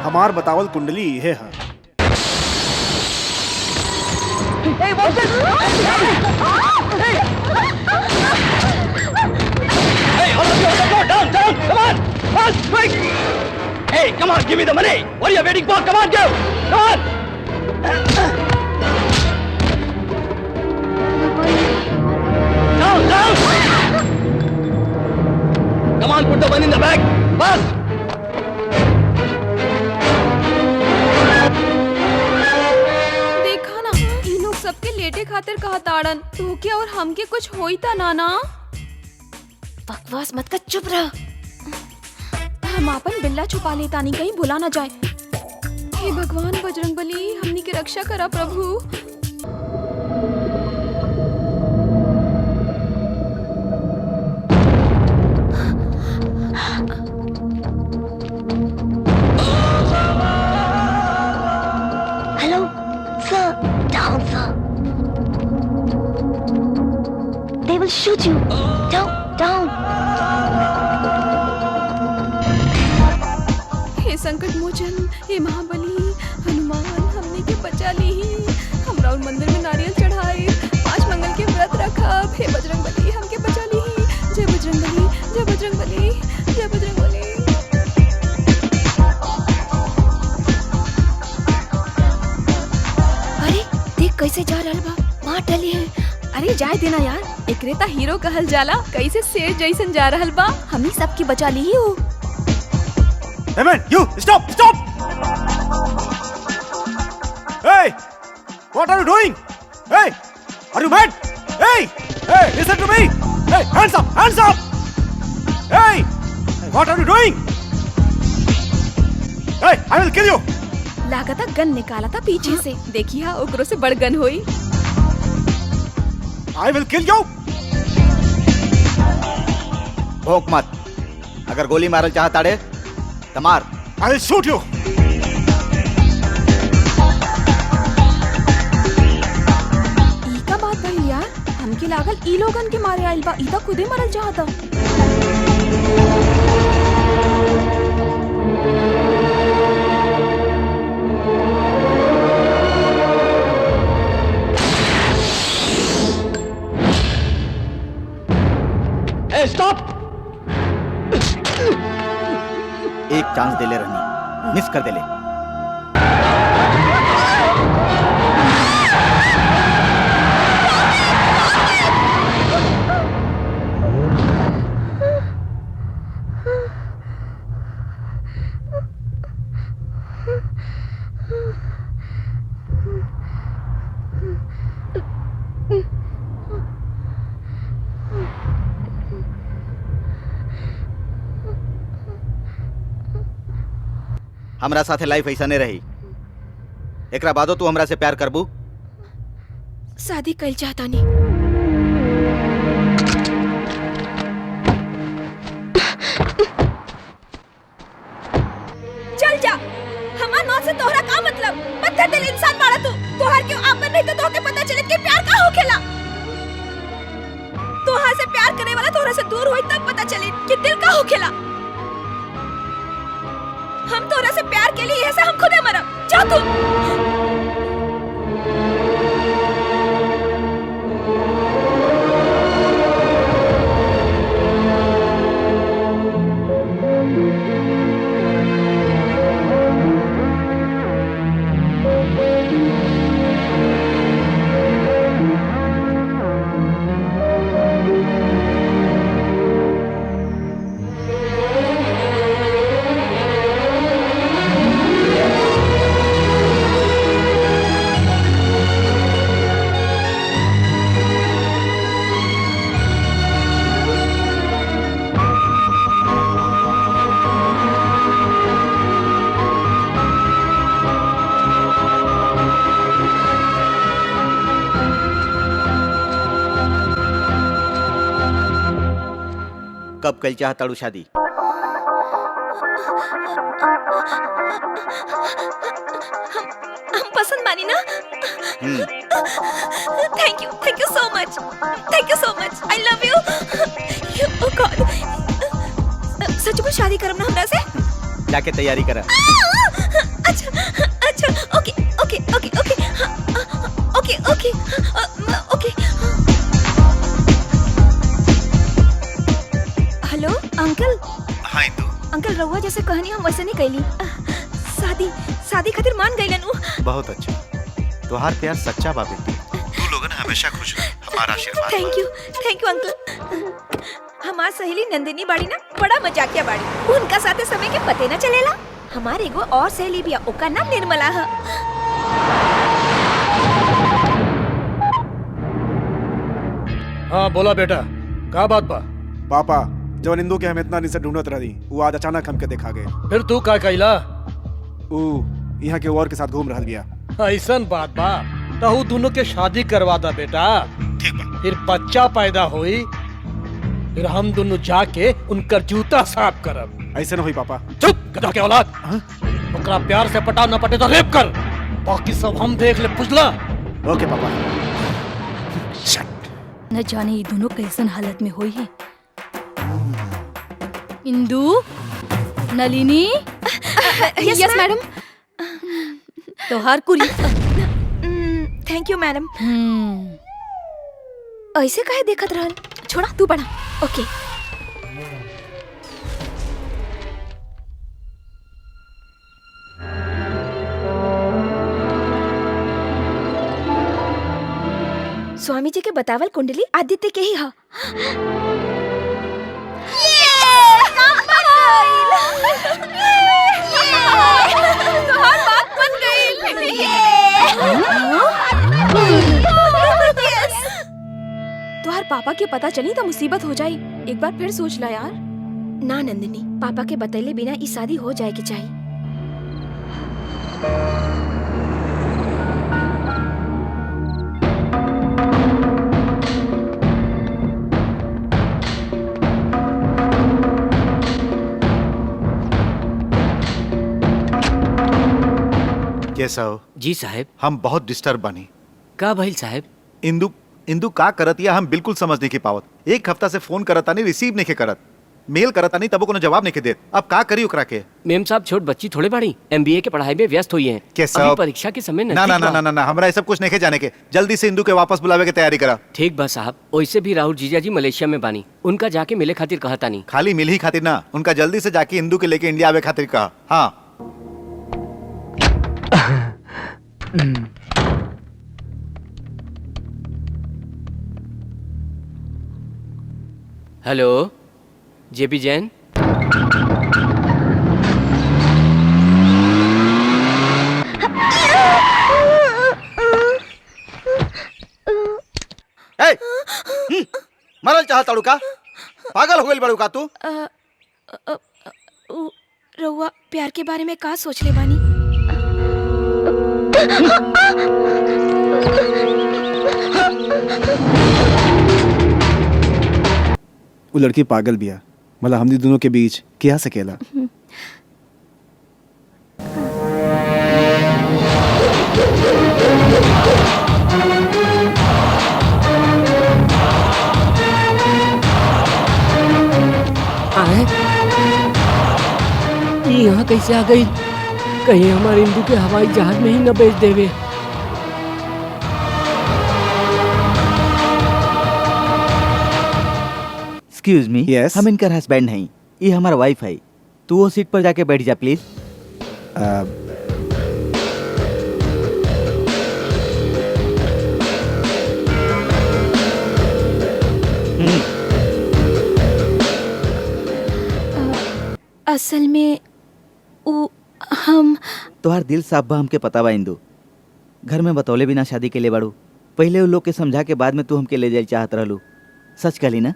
S4: हमार बतावल कुंडली यह है।
S5: Hey, come on, give me the money. What are you waiting for? Come on, go. Come on. Down. Come on, put the money in the bag. Fast.
S7: देखा ना, इन लोग सबके लेटे खातिर कहा ताड़न। तो क्या और हमके कुछ होई था नाना?
S2: बकवास मत कर, चुप रह।
S7: हम अपन बिल्ला छुपा लेता नहीं, कहीं भुला ना जाए। हे भगवान बजरंगबली, हमनी की रक्षा करा प्रभु।
S6: Hello sir, down sir. They will shoot you. Down.
S7: हे संकट मोचन, हे महाबली हनुमान, हमने के बचा ली। हमरा और मंदिर में नारियल चढ़ाए, 5 मंगल के व्रत रखब। हे बजरंगबली, हमके बचा ली। जय बजरंगबली, जय बजरंगबली, जय बजरंगबली।
S2: अरे देख कैसे जा रहा बा, मार डाली है।
S7: अरे जाए देना यार, एकरे ता हीरो कहल जाला, कैसे शेर जैसन जा रहल बा। हमनी सबकी बचा ली हो।
S4: Hey man, you stop, stop! Hey, what are you doing? Hey, are you mad? Hey, hey, listen to me! Hey, hands up, hands up! Hey, what are you doing? Hey, I will kill you!
S7: लागता गन निकाला था पीछे से, देखिए ओकरो से बड़ गन होई।
S4: I will kill you!
S9: भौंक मत, अगर गोली मारल चाहता रे तो मार।
S4: I will shoot you!
S7: ई का बात भई यार, हमके लागल ई लोगन के मारे आइल बा, ई ता खुदे मरल चाहता।
S5: स्टॉप!
S9: एक चांस दे ले रहनी, मिस कर दे ले। हमरा साथे लाइफ ऐसा नहीं रही। एकरा बादो तू हमरा से प्यार करबू?
S2: शादी कल चाहता नहीं।
S7: चल जा, हमार मौत से तोहरा का मतलब? पत्थर दिल इंसान मारा तू, तोहर क्यों आपन नहीं तो तोहके पता चले कि प्यार का होखेला। तोहर से प्यार करे वाला तोहरा से दूर होई तब पता चले कि दिल का होखेला। हम तोरा से प्यार के लिए ऐसा हम खुदे मरब। जा तू।
S9: कब कल चाहताड़ू शादी?
S7: हम पसंद मानी ना। Thank you so much, thank you so much, I love you. ओह गॉड, सच में शादी करम ना हमरा से?
S9: जाके तैयारी करा।
S7: अच्छा अच्छा, ओके ओके ओके ओके ओके ओके ओके। Hello uncle.
S1: हाँ इंदु।
S2: अंकल रहुआ जैसे कहनी हम वैसे नहीं कैली। शादी खातिर मान गईलन उ।
S1: बहुत अच्छा, तुम्हार प्यार सच्चा बा बेटी। तू लोगन हमेशा खुश रह, हमारा आशीर्वाद।
S7: Thank you uncle. हमार सहेली नंदिनी बाड़ी ना बड़ा मजाकिया बाड़ी, उनका साथे समय के पते न चलेला। हमार एगो और सहेली भी है, ओका नाम निर्मला है।
S8: हाँ बोला बेटा, का बात बा?
S4: पापा जवन इंदू के हम इतना दिन से ढूंढत रही, वो आज अचानक हमके देखा गए।
S8: फिर तू का कइला?
S4: ऊ यहाँ के और के साथ घूम रहल बिया।
S8: ऐसन बात बा, तहु दोनों के शादी करवा दा बेटा।
S1: ठीक बा।
S8: फिर बच्चा पैदा होई, फिर हम दोनों जाके उनकर जूता साफ करब।
S4: ऐसे न होई पापा।
S8: चुप गधा के औलाद। ओकरा प्यार से पटा न पटे तो रेप कर, बाकी सब हम देख ले, बुझला?
S4: ओके पापा।
S6: न जाने ये दोनों कैसन हालत में हुई है। इंदु, नलिनी।
S2: Yes madam.
S6: तोहार कुरी।
S2: Thank you madam. ऐसे काहे देखत रहल? छोड़ा, तू पढ़ा। ओके। स्वामी जी के बतावल कुंडली आदित्य के ही हा।
S7: तोहार बात बन गई। तोहार पापा के पता चली तो मुसीबत हो जाई। एक बार फिर सोच ला यार।
S2: ना नंदिनी, पापा के बतैले बिना ई शादी हो जाए के चाहिए।
S1: कैसा हो?
S3: जी साहब।
S1: हम बहुत डिस्टर्ब बनी।
S3: का भइल साहब?
S1: इंदु इंदु का करत या हम बिल्कुल समझ नहीं के पावत। एक हफ्ता से फोन करता नहीं, रिसीव नहीं के करत, मेल करता नहीं, तबो कोनो जवाब नहीं के देत। अब का करी ओकरा के?
S3: मेम साहब छोट बच्ची थोड़े बड़ी MBA के पढ़ाई में व्यस्त हुई हैं।
S1: कैसा?
S3: अभी परीक्षा के समय
S1: ना
S3: नजदीक
S1: ना ना
S3: बा।
S1: ना ना हमरा ये सब कुछ नहीं के जाने के। जल्दी से इंदु के वापस बुलावे के तैयारी करा।
S3: ठीक बा साहब। वैसे भी राहुल जीजा जी मलेशिया में बानी, उनका जाके मिले खातिर कहता नहीं।
S1: खाली मिल ही खातिर ना, उनका जल्दी से जाके इंदु के लेके इंडिया आवे खातिर कहा। हाँ
S3: हेलो JB जैन।
S9: मरल चाहत ताड़ू का? पागल हो गइल बड़ू का तू?
S2: रउआ प्यार के बारे में का सोच ले बानी?
S4: वो लड़की पागल बिया, मतलब हमनी दोनों के बीच क्या सकेला?
S3: यहाँ कैसे आ गई? कहीं हमारे इंदु के हवाई जहाज में ही न बेच देवे।
S9: Excuse me.
S4: Yes?
S9: हम इनकर हस्बैंड हैं, ये हमारा वाइफ है। तू वो सीट पर जाके बैठ जा प्लीज।
S2: असल में हम
S9: तोहार दिल साफ बा, हमके पता बा इंदु। घर में बतौले बिना शादी के लिए बाड़ू। पहले उन लोग के समझा के बाद में तू हमके ले जाए चाहत रहलू। सच कहली ना?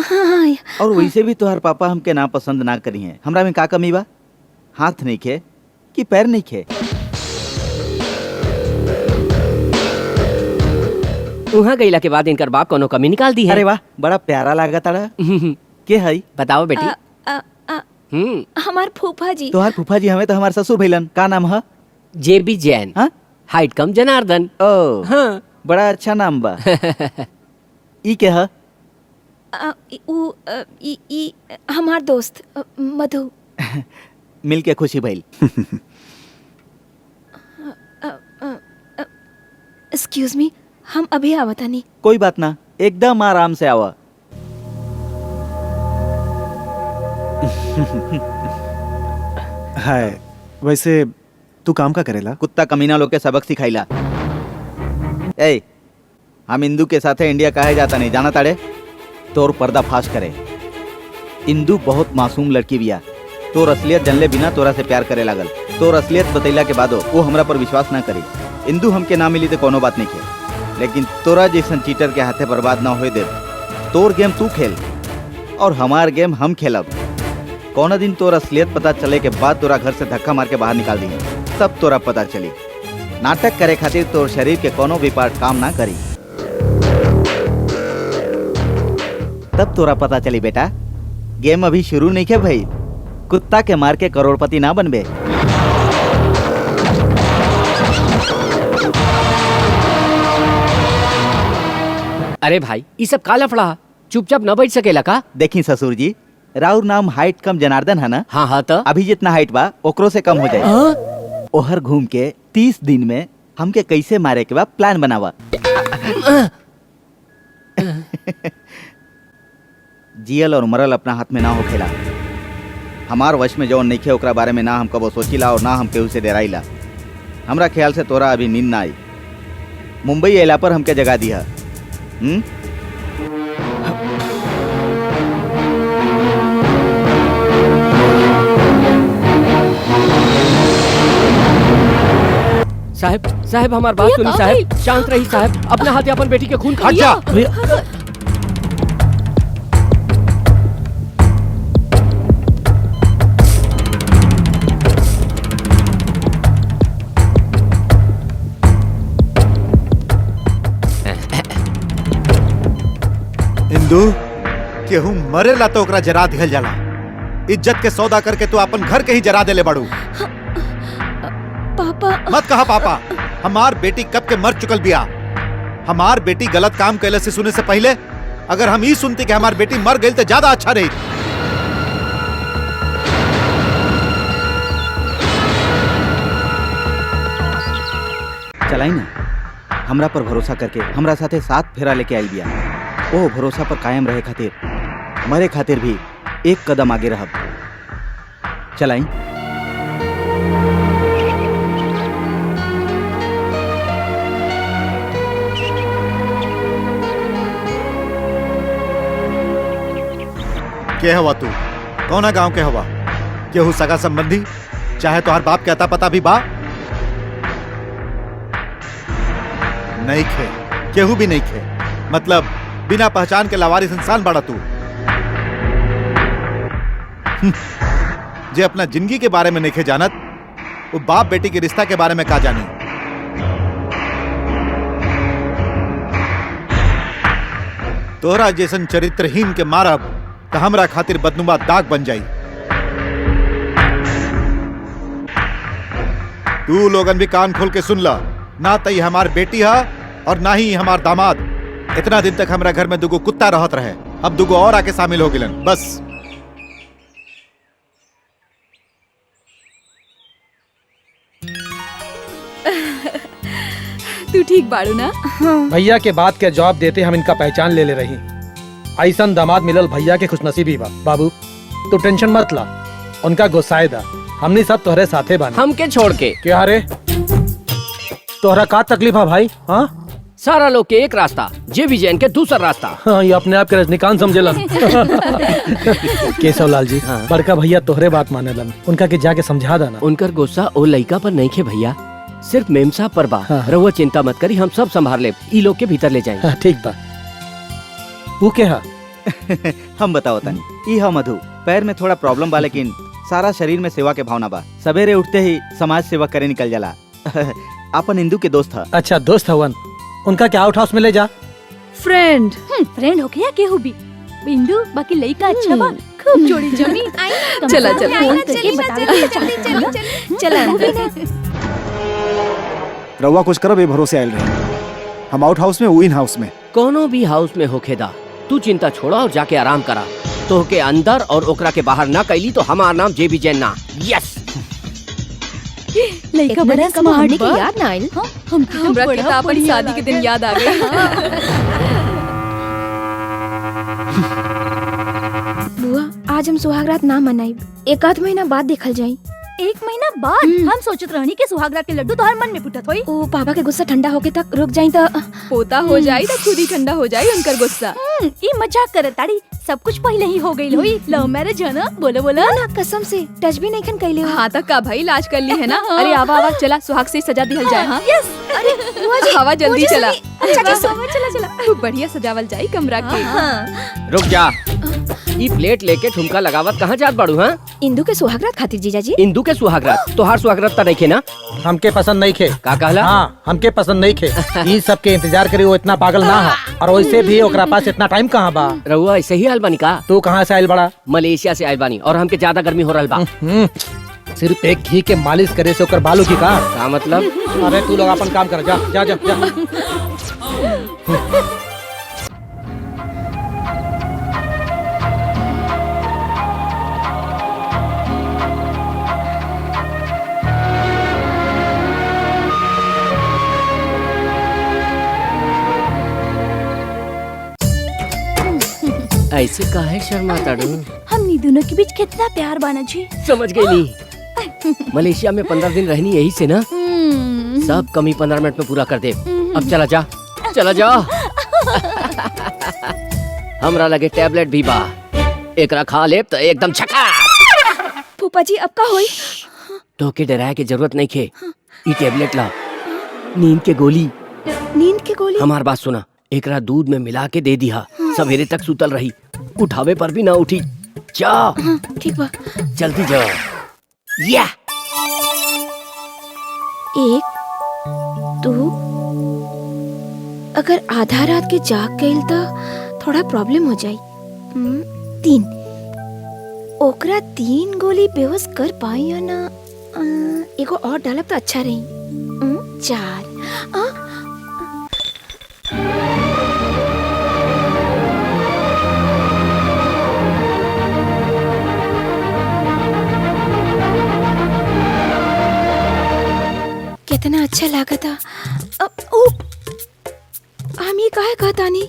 S2: हाँ,
S9: और वैसे भी तोहार पापा हमके ना पसंद ना करी हैं। हमरा में का कमी बा? हाथ नहीं खे कि पैर नहीं खे?
S3: वहाँ गईला के बाद इनकर बाप कोनो कमी निकाल दी है।
S9: अरे वाह, बड़ा प्यारा लागत ताड़ा। के हई?
S3: बताओ बेटी।
S2: हमार फूफा जी।
S9: तोहार फूफा जी हमें तो हमार ससुर भइलन। का नाम है?
S3: JB जैन।
S9: हाँ?
S3: हाइट कम जनार्दन।
S9: ओ
S3: हाँ।
S9: बड़ा अच्छा नाम बा। ई के है?
S2: हमार दोस्त मधु।
S9: मिल के खुशी भइल।
S2: एक्सक्यूज मी, हम अभी आवता नहीं।
S9: कोई बात ना, एकदम आराम से आवा।
S4: हाय, वैसे तू काम का करेला?
S9: कुत्ता कमीना लोग के सबक सिखाइला। ए, हम इंदु के साथे इंडिया काहे जाता नहीं जाना ताड़े? तोर पर्दा फाश करे। इंदु बहुत मासूम लड़की बिया। तोर असलियत जानले बिना तोरा से प्यार करे लागल। तोर असलियत बतैला के बादो वो हमरा पर विश्वास ना करी। इंदु हमके ना मिली तो कोनो बात नहीं खे, लेकिन तोरा जैसन चीटर के हाथे बर्बाद ना होए दे। तोर गेम तू खेल और हमार गेम हम खेलब। कौन दिन तोर असलियत पता चले के बाद तोरा घर से धक्का मार के बाहर निकाल दी, सब तोरा पता चली। नाटक करे खातिर तोर शरीर के कोनो भी पार्ट काम ना करी, तब तोरा पता चली बेटा। गेम अभी शुरू नहीं के भाई। कुत्ता के मार के करोड़पति ना बनबे।
S3: अरे भाई, ये सब का लफड़ा? चुपचाप न बैठ सकेला का?
S9: देखी ससुर जी, राउर नाम हाइट कम जनार्दन है ना?
S3: हाँ हाँ। तो
S9: अभी जितना हाइट बा ओकरो से कम हो जाए। ओहर घूम के 30 दिन में हमके कैसे मारे के बा प्लान बनावा। जियल और मरल अपना हाथ में ना होखेला। हमार वश में जौन नइखे ओकरा बारे में ना हम कबो सोचिला और ना हम केहू से डराइला। हमरा ख्याल से तोरा अभी नींद ना आई। मुंबई अला पर हमके जगा दिया।
S3: साहब साहब हमार बात सुनी साहब, शांत रही साहब, अपने हाथे अपन बेटी के खून
S1: हट जा। इंदू, केहू मरेला तो ओकरा जरा दिहल जाला। इज्जत के सौदा करके तू अपन घर के ही जरा देले बाड़ू।
S2: पापा
S1: मत कहा पापा, हमार बेटी कब के मर चुकल बिया। हमार बेटी गलत काम कैले से सुने से पहले अगर हम ई सुनती कि हमार बेटी मर गई तो ज्यादा अच्छा रही।
S9: चलाई ना, हमरा पर भरोसा करके हमरा साथे 7 फेरा लेके आई बिया। ओ भरोसा पर कायम रहे खातिर मरे खातिर भी एक कदम आगे रहब। चलाई।
S1: के हवा तू? कौना गांव के हवा? केहू सगा संबंधी? चाहे तोहार बाप के अता पता भी बा? नहीं खे, केहू भी नहीं खे। मतलब बिना पहचान के लावारिस इंसान बड़ा तू। जे अपना जिंदगी के बारे में नहीं खे जानत, वो बाप बेटी के रिश्ता के बारे में का जानी। तोहरा जैसन चरित्रहीन के मारब तो हमरा खातिर बदनुमा दाग बन जाई। तू लोगन भी कान खोल के सुन ला, ना तई हमार बेटी है और ना ही हमार दामाद। इतना दिन तक हमरा घर में दुगो कुत्ता रहत रहे, अब दुगो और आके शामिल हो गिलन। बस
S7: तू ठीक बाड़ू ना?
S8: भैया के बात के जवाब देते हम इनका पहचान ले रही। ऐसन दामाद मिलल भैया के खुशनसीबी बा। बाबू तू टेंशन मत ला, उनका गुस्साए दा, हमनी सब तोहरे साथे बानी।
S3: हमके छोड़ के
S8: क्या रे, तोहरा का तकलीफ है भाई? हाँ,
S3: सारा लोग के एक रास्ता, जे विजयन के दूसरा रास्ता।
S8: हाँ, ये अपने आप के रजनीकांत समझेलन। केशव लाल जी,
S3: हाँ।
S8: बड़का भैया तोहरे बात मानेलन, उनका के जाके समझा देना।
S3: उनकर गुस्सा ओ लइका पर नहीं खे भैया, सिर्फ मेम साहब पर बा।
S8: हाँ।
S3: रहुआ चिंता मत करी, हम सब संभाल ले। ई लोग के भीतर ले जाएं।
S8: हाँ, ठीक बा। वो क्या है?
S9: हम बताओ तनी, ई हा मधु। पैर में थोड़ा प्रॉब्लम बा, लेकिन सारा शरीर में सेवा के भावना बा। सवेरे उठते ही समाज सेवा करे निकल जाला। अपन हिंदू के दोस्त था।
S8: अच्छा दोस्त हवन, उनका क्या आउट हाउस में ले जा।
S6: फ्रेंड फ्रेंड हो गया केहू भी बिंदु, बाकी लइका अच्छा बा, खूब जोड़ी जमी।
S7: चला चला
S6: फोन करके बतावे।
S2: चला
S4: रउआ कुछ करब ए भरोसे आयल रहे। हम आउट हाउस में, वो इन हाउस में।
S3: कोनो भी हाउस में होखेदा, तू चिंता छोड़ा और जाके आराम करा। तो के अंदर और ओकरा के बाहर ना कैली तो हमार नाम जे विजयन ना। यस,
S6: लइका बड़ा स्मार्ट
S2: के
S6: बा।
S2: याद ना आइल।
S7: हमरा के तो अपन शादी के दिन याद आ गए।
S2: बुआ, आज हम सुहागरात ना मनाइब, एक आध महीना बाद देखल जाई।
S6: 1 महीना बाद? हम सोचत रहनी कि सुहागरात के लड्डू तोहर मन में फुटत होई।
S2: ओ पापा के गुस्सा ठंडा होके तक रुक जाई तो
S7: पोता हो जाई तो खुद ही ठंडा हो जाई उनकर गुस्सा।
S6: ई मजाक करत ताड़ी, सब कुछ पहले ही हो गई होई। लव मैरिज है ना? बोलो बोलो
S2: ना, कसम से टच भी नहीं खन कैले हो।
S7: हाँ तक का भाई इलाज कर ली है ना। अरे आवा आवा, चला सुहाग से सजा दिहल जाए। हाँ
S6: यस।
S7: अरे हवा जल्दी चला।
S2: अच्छा
S7: चला चला, खूब बढ़िया सजावल जाई कमरा के।
S3: रुक जा। ई प्लेट लेके ठुमका लगावत कहाँ जात बाड़ू? हाँ,
S2: इंदू के सुहागरात खातिर जीजाजी।
S3: इंदू के सुहागरात, तोहार सुहागरात त नहीं खे ना?
S8: हमके पसंद नहीं खे।
S3: का कहला?
S8: हाँ, हमके पसंद नहीं खे। ई सब के इंतजार करी, वो इतना पागल ना है। और वैसे भी ओकरा पास इतना टाइम कहाँ बा।
S3: रहुआ ऐसे ही आइल बानी का?
S8: तू कहाँ से आयल बड़ा?
S3: मलेशिया से आइल बानी और हमके ज्यादा गर्मी हो रहल बा।
S8: सिर्फ एक घी के मालिश करे से ओकर बालों की का
S3: मतलब?
S8: अरे तू लोग अपन काम कर, जा जा जा, जा।
S3: ऐसे काहे शर्माताड़ू?
S6: हमनी दोनों के बीच कितना प्यार बाना जी।
S3: समझ गई नी। मलेशिया में 15 दिन रहनी, यही से ना सब कमी 15 मिनट में पूरा कर दे। अब चला जा, चला जा। हमरा लगे टैबलेट भी बा, एकरा खा ले तो एकदम झकास।
S2: फूफा जी अब का होई?
S3: तो के डराए के जरूरत नहीं खे। ई टैबलेट ला, नींद के गोली।
S2: नींद की गोली?
S3: हमार बात सुना, एकरा दूध में मिला के दे दिया, सवेरे तक सुतल रही, उठावे पर भी ना उठी। जा।
S2: ठीक बा।
S3: जल्दी जा। या
S2: 1 2 अगर आधा रात के जाग गईल तो थोड़ा प्रॉब्लम हो जाई। 3 ओकरा 3 गोली बेहोश कर पाई या ना? एगो और डालब तो अच्छा रही। 4 कितना अच्छा लगा था। हम ये काहे कहता नहीं,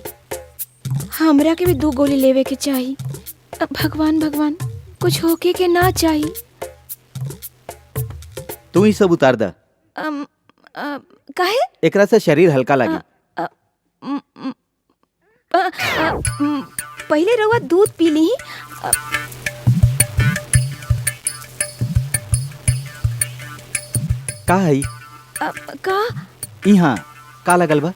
S2: हमरा के भी 2 गोली लेवे के चाहिए। भगवान भगवान कुछ होके के ना चाहिए।
S9: तू ही सब उतार दा।
S2: काहे?
S9: एकरा से शरीर हल्का लगे।
S2: पहले रउआ दूध पी ली।
S9: का है?
S2: का
S9: यहाँ का लगल बा?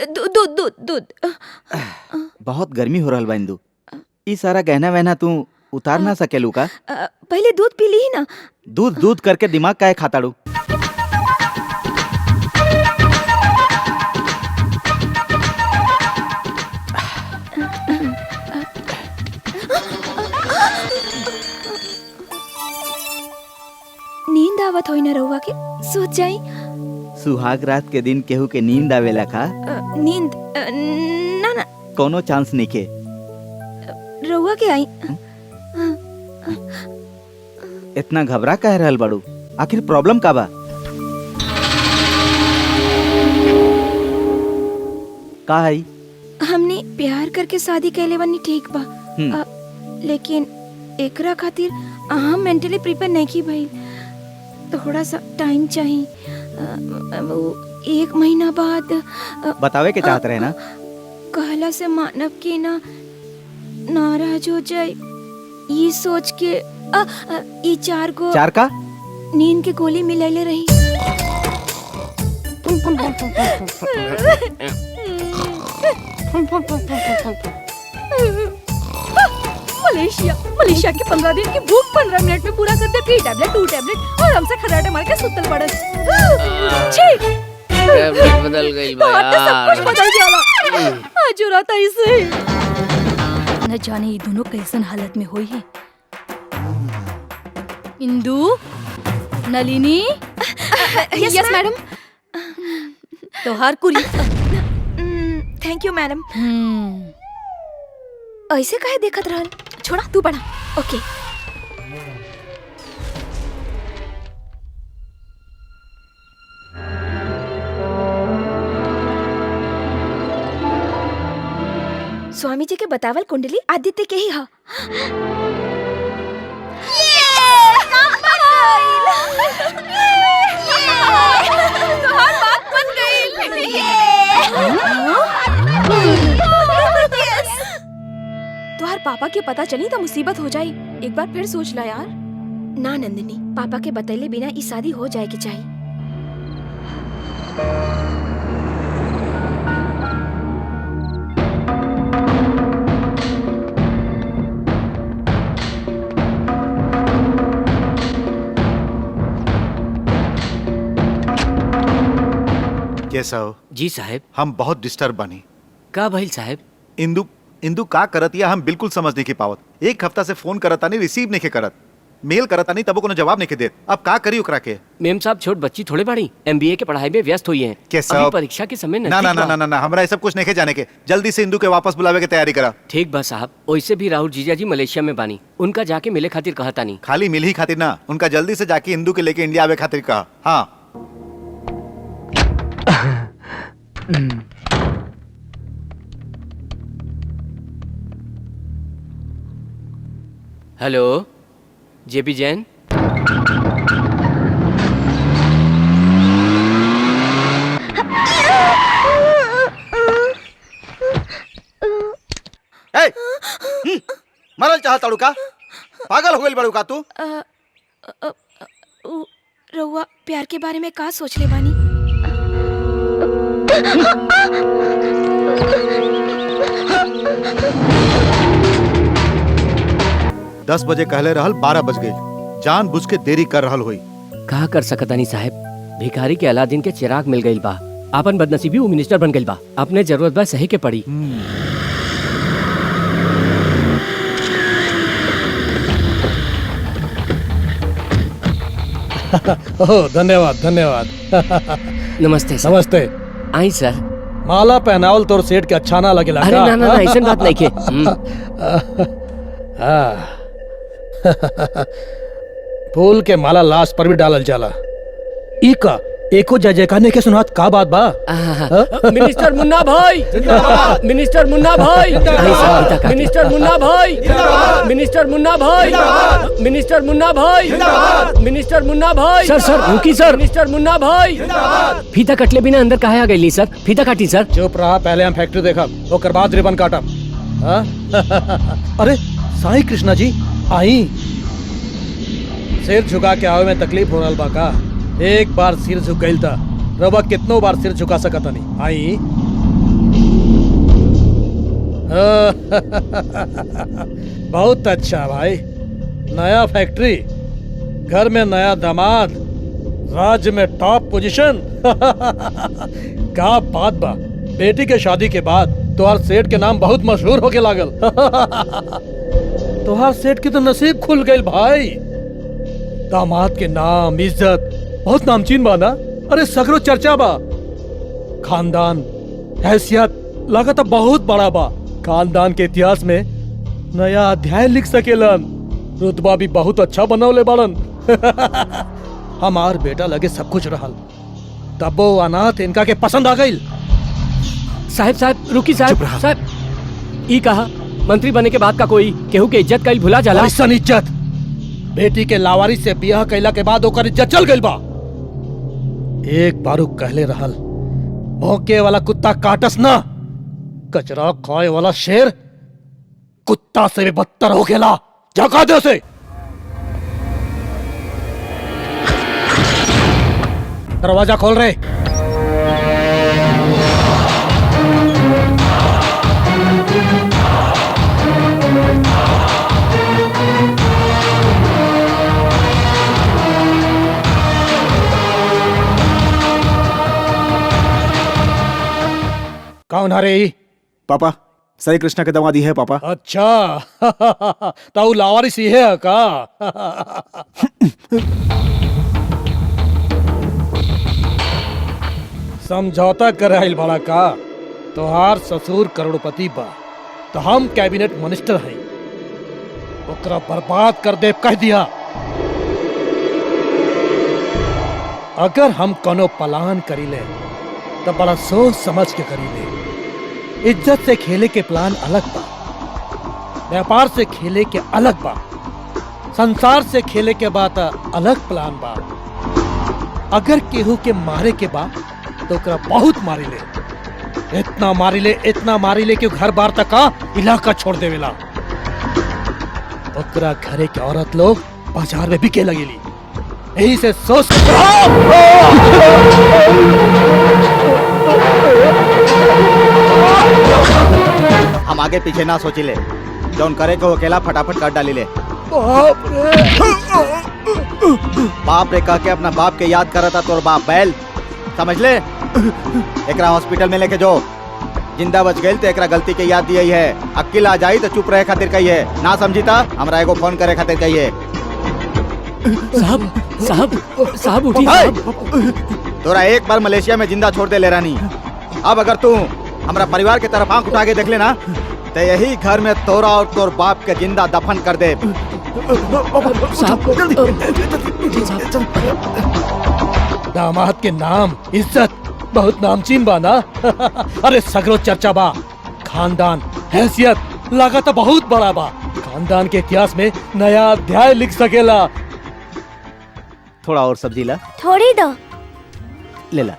S2: दूध दूध दूध।
S9: बहुत गर्मी हो रहल बा इंदु। ई सारा गहना वहना तू उतार ना सकेलू का?
S2: पहले दूध पी ली ना।
S9: दूध दूध करके दिमाग काहे खाताड़ू?
S2: नींद आवत होई ना रउआ के? सोच जाई।
S9: सुहाग रात के दिन केहू के नींद आवेला का?
S2: नींद ना ना
S9: कोनो चांस नहीं के।
S2: रउआ के आई।
S9: इतना घबरा कह रहल बाड़ू, आखिर प्रॉब्लम का बा? का है?
S2: हमने प्यार करके शादी कैले बनी, ठीक बा। लेकिन एकरा खातिर हम मेंटली प्रिपेयर नहीं की भाई। थोड़ा सा टाइम चाहिए। 1 महीना बाद
S9: बतावे के चाहत रहे ना?
S2: कहला से मानव के ना नाराज हो जाए, ये सोच के ये 4
S9: का
S2: नींद के गोली मिलैले रही। मलेशिया के 15 दिन की भूख 15 मिनट में पूरा कर दे। 3 टैबलेट 2 टैबलेट और हमसे खर्राटे मार के सुतल पड़त।
S3: टैबलेट बदल गई बा यार।
S2: सब कुछ बदल जाला। आज रात ऐसे
S6: न जाने ये दोनों कैसन हालत में हुई है। इंदु, नलिनी।
S2: Yes madam.
S6: तोहार कुरी।
S2: Thank you madam. ऐसे काहे देखत रहल? छोड़ा, तू पढ़ा। ओके। स्वामी जी के बतावल कुंडली आदित्य के ही हा।
S7: तोहार बात बन गई।
S2: तुहार पापा के पता चली तो मुसीबत हो जाई। एक बार फिर सोच ला यार। ना नंदिनी, पापा के बतैले बिना ई शादी हो जाए के चाहिए।
S1: कैसा हो?
S3: जी साहब।
S1: हम बहुत डिस्टर्ब बनी।
S3: का भइल साहब?
S1: इंदु का करत या हम बिल्कुल समझ नहीं के पावत। 1 हफ्ता से फोन करता नहीं, रिसीव नहीं के करत, मेल करता नहीं, तबो कोनो जवाब नहीं के देत। अब का करी ओकरा के?
S3: मेम साहब छोट बच्ची थोड़े बड़ी MBA के पढ़ाई में व्यस्त हुई हैं।
S1: कैसा?
S3: अभी परीक्षा के समय
S1: ना
S3: नजदीक
S1: ना
S3: बा।
S1: ना ना ना हमरा ये सब कुछ नहीं के जाने के। जल्दी से इंदु के वापस बुलावे के तैयारी करा।
S3: ठीक बा साहब। वैसे भी राहुल जीजा जी मलेशिया में बानी, उनका जाके मिले खातिर कहता नहीं।
S1: खाली मिल ही खातिर ना, उनका जल्दी से जाके इंदु के लेके इंडिया आवे खातिर कहा। हाँ
S3: हेलो जेपी जैन।
S9: मरल चाहत ताड़ू का? पागल हो गई बड़ू का तू?
S2: रउआ प्यार के बारे में का सोच ले बानी?
S1: दस बजे कहले रहल 12 बज गई। जान बुझ के देरी कर रहल हुई।
S3: कहा कर सकतानी साहब, भिखारी के अलादीन के चिराग मिल गई बा। आपन बदनसीबी वो मिनिस्टर बन गई बा। अपने जरूरत बा सही के पड़ी।
S8: ओह धन्यवाद धन्यवाद।
S3: नमस्ते सर।
S8: नमस्ते।
S3: आई सर।
S8: माला पहनावल तोर सेठ के अच्छा ना लगे
S3: अरे ना ना ना ऐसा बात नहीं के।
S8: फूल के माला लाश पर भी डालल जाला। ई का एको जयकाने के सुनात का बात बा?
S3: मिनिस्टर मुन्ना भाई, मिनिस्टर मुन्ना भाई, मिनिस्टर मुन्ना भाई, मिनिस्टर मुन्ना भाई, मिनिस्टर मुन्ना भाई, मिनिस्टर मुन्ना भाई। सर सर रुकी सर। मिनिस्टर मुन्ना भाई। फीता कटले बिना अंदर काहे आ गई सर? फीता काटी सर।
S8: चुप रहा, पहले हम फैक्ट्री देखा ओकर बाद रिबन काटब। अरे साईं कृष्णा जी आई। सिर झुका के आवे में तकलीफ हो रहल बा का? एक बार सिर झुक गईल था, रवा कितनो बार सिर झुका सकता नहीं। आई बहुत अच्छा भाई। नया फैक्ट्री, घर में नया दामाद, राज्य में टॉप पोजीशन। का बात बा। बेटी के शादी के बाद तोहार सेठ के नाम बहुत मशहूर होके लागल। तोहार सेठ की तो नसीब खुल गई भाई। दामाद के नाम, इज्जत बहुत नामचीन बा ना। अरे सगरो चर्चा बा। खानदान, हैसियत लागत बहुत बड़ा बा। खानदान के इतिहास में नया अध्याय लिख सकेलन। रुतबा भी बहुत अच्छा बनौले बाड़न। हमार बेटा लगे सब कुछ रहल, तब वो अनाथ इनका के पसंद आ गई।
S3: साहब साहब रुकी साहब। साहब ई कहा मंत्री बने के बाद का कोई केहू के इज्जत कईल भुला जाला?
S8: ऐसा इज्जत बेटी के लावारी से बियाह कैला के बाद ओकर इज्जत चल गई बा। एक बारू कहले रहल, भौंके वाला कुत्ता काटस ना, कचरा खाए वाला शेर कुत्ता से भी बदतर हो गेला। जगा दे उसे। दरवाजा खोल रहे। कौन हरे?
S4: पापा सही कृष्णा के दमादी है पापा।
S8: अच्छा ताऊ लावारी सी है का? समझौता कराइल बड़ा का? तोहार ससुर करोड़पति बा तो हम कैबिनेट मिनिस्टर हैं, ओकरा बर्बाद कर दे कह दिया। अगर हम कोनो प्लान करीले तो बड़ा सोच समझ के करीले। इज्जत से खेले के प्लान अलग बा, व्यापार से खेले के अलग बा, संसार से खेले के बात अलग प्लान बा। अगर केहू के मारे के बा तो ओकरा बहुत मारी ले, इतना मारी ले कि घर बार तक का इलाका छोड़ देवेला। ओकरा घरे के औरत लोग बाजार में बिके लगेली। यही से सोच
S9: हम आगे पीछे ना सोचिले, जौन करे को अकेला फटाफट कर डाली ले।
S8: बाप रे
S9: बाप रे कह के अपना बाप के याद करता तोर बाप बैल, समझ ले। एकरा हॉस्पिटल में लेके जो जिंदा बच गई तो एकरा गलती के याद दिया है। अकेला आ जाई तो चुप रहे खातिर कहिए, ना समझीता हमरा एगो फोन करे खातिर कहिए।
S3: साहब साहब साहब उठी।
S9: तोरा एक बार मलेशिया में जिंदा छोड़ दे ले रानी। अब अगर तू हमरा परिवार के तरफ आंख उठा के देख लेना तो यही घर में तोरा और तोर बाप के जिंदा दफन कर दे।
S8: दामाद के नाम, इज्जत बहुत नामचीन बा ना। अरे सगरो चर्चा बा, खानदान, हैसियत लागत बहुत बड़ा बा। खानदान के इतिहास में नया अध्याय लिख सकेला।
S9: थोड़ा और सब्जी ला।
S6: थोड़ी दो।
S9: ले ला।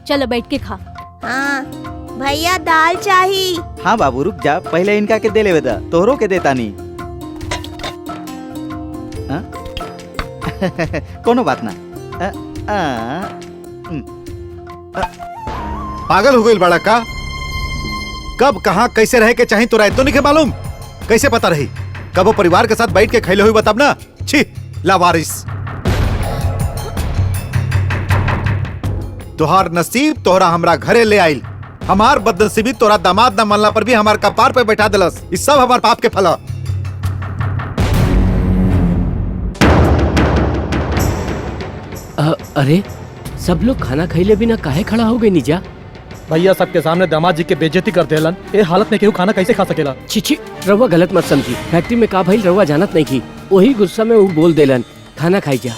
S6: चलो बैठ के खा।
S11: हाँ भैया दाल चाहिए।
S9: हाँ बाबू रुक जा, पहले इनका के दे ले बेटा, तोहरो के देता नहीं। हाँ? कोनो बात ना।
S1: पागल हो गई बड़ा का? कब कहाँ कैसे रहे के चाहे तोरा तो नहीं मालूम? कैसे पता रही? कब वो परिवार के साथ बैठ के खैले हुई बताब ना। छी लावारिस। तोहार नसीब तोहरा हमरा घरे ले आइल। हमार बदनसीबी तोरा दामाद न मनला पर भी हमार कपार पे बैठा दिलस। इस सब हमार पाप के फला।
S3: अरे सब लोग खाना खैले बिना काहे खड़ा हो गए निजा?
S8: भैया सबके सामने दामाद जी के बेइज्जती कर देलन। ए हालत में केहू खाना कैसे खा सकेला?
S3: छिछी रउआ गलत मत समझी। फैक्ट्री में का भइल रउआ जानत नहीं की। वही गुस्सा में वो बोल देलन खाना खाई जा।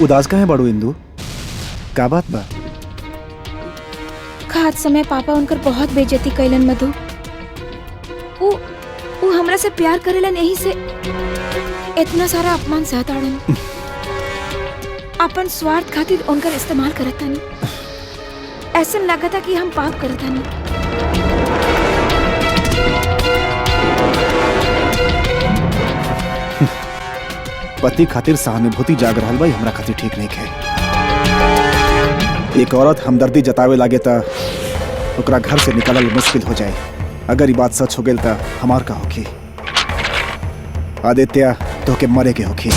S4: उदास काहे बड़ू इंदू? का बात बा?
S2: खात समय पापा उनकर बहुत बेइज्जती कैलन मधु। वो हमरा से प्यार करेलन, यही से इतना सारा अपमान सहताड़न। अपन स्वार्थ खातिर उनकर इस्तेमाल करतानी। ऐसा लगता कि हम पाप करतानी।
S4: पति खातिर सहानुभूति जाग रहल बा, हमरा खातिर ठीक नहीं है। एक औरत हमदर्दी जतावे लागे ता ओकरा घर से निकलल मुश्किल हो जाए। अगर ये बात सच हो गई ता हमार का होखी? आदित्य तो के मरे के होखी।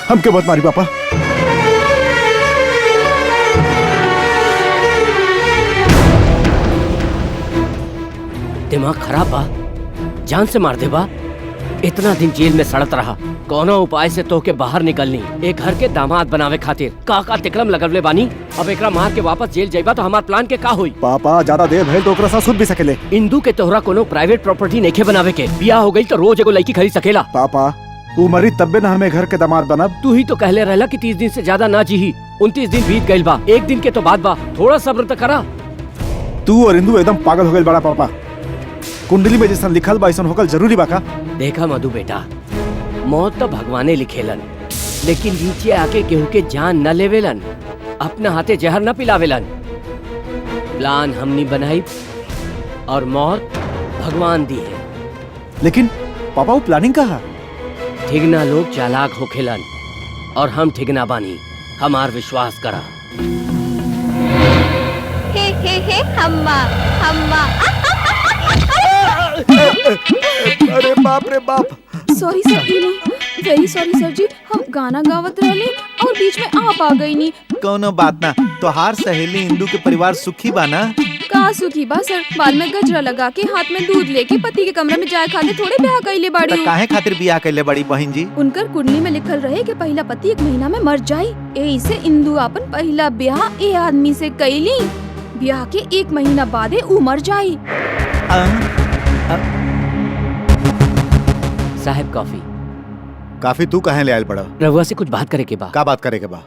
S4: हमके मत मारी पापा।
S3: दिमाग खराब बा? जान से मार दे बा? इतना दिन जेल में सड़त रहा, कोनो उपाय से तो के बाहर निकलनी। एक घर के दामाद बनावे खातिर का तिकड़म लगवले बानी। अब एकरा मार के वापस जेल जाइबा तो हमार प्लान के का होई?
S4: पापा ज्यादा देर भइल तो ओकरा साथ सुध भी सकेले।
S3: इंदू के तोहरा कोनो प्राइवेट प्रॉपर्टी नइखे बनावे के। बियाह हो गई तो रोज एगो लड़की खरीद सकेला।
S4: पापा तू मरी तब्बे ना हमें घर के दामाद बनब।
S3: तू ही तो कहले रहला कि 30 दिन से ज्यादा ना जीही। 29 दिन बीत गइल बा, एक दिन के तो बात बा। थोड़ा सब्र तो करा।
S4: तू और इंदू एकदम पागल हो गए बड़ा पापा। कुंडली में जैसा लिखल बा ऐसा होकल जरूरी बा का?
S3: देखा मधु बेटा, मौत तो भगवाने लिखेलन, लेकिन नीचे आके केहू के जान न लेवेलन, अपना हाथे जहर न पिलावेलन। प्लान हमनी बनाई और मौत भगवान दी है।
S4: लेकिन पापा वो प्लानिंग कहा?
S3: ठिगना लोग चालाक होखेलन और हम ठिगना बानी। हमार विश्वास करा।
S11: हे हम्मा हम्मा।
S1: अरे बाप रे बाप।
S7: सॉरी सर, वेरी सॉरी सर जी। हम गाना गावत रहले और बीच में आप आ गई नी।
S1: कोनो बात ना। तोहार सहेली इंदू के परिवार सुखी बा ना?
S7: का सुखी बा सर? बाल में गजरा लगा के हाथ में दूध लेके पति के कमरे में जाए खाते थोड़े ब्याह कइले बाड़ी।
S1: काहे खातिर बियाह कइले बड़ी बहन जी?
S7: उनकर कुंडली में लिखल रहे कि पहला पति 1 महीना में मर जाई। एही से इंदू अपन पहला ब्याह ए आदमी से कइली। ब्याह के 1 महीना बादे ऊ मर जाई।
S3: साहब कॉफी।
S1: काफी तू कहे ले आयल पड़ा?
S3: रहुआ से कुछ बात करे के बा।
S1: का बात करे के बा?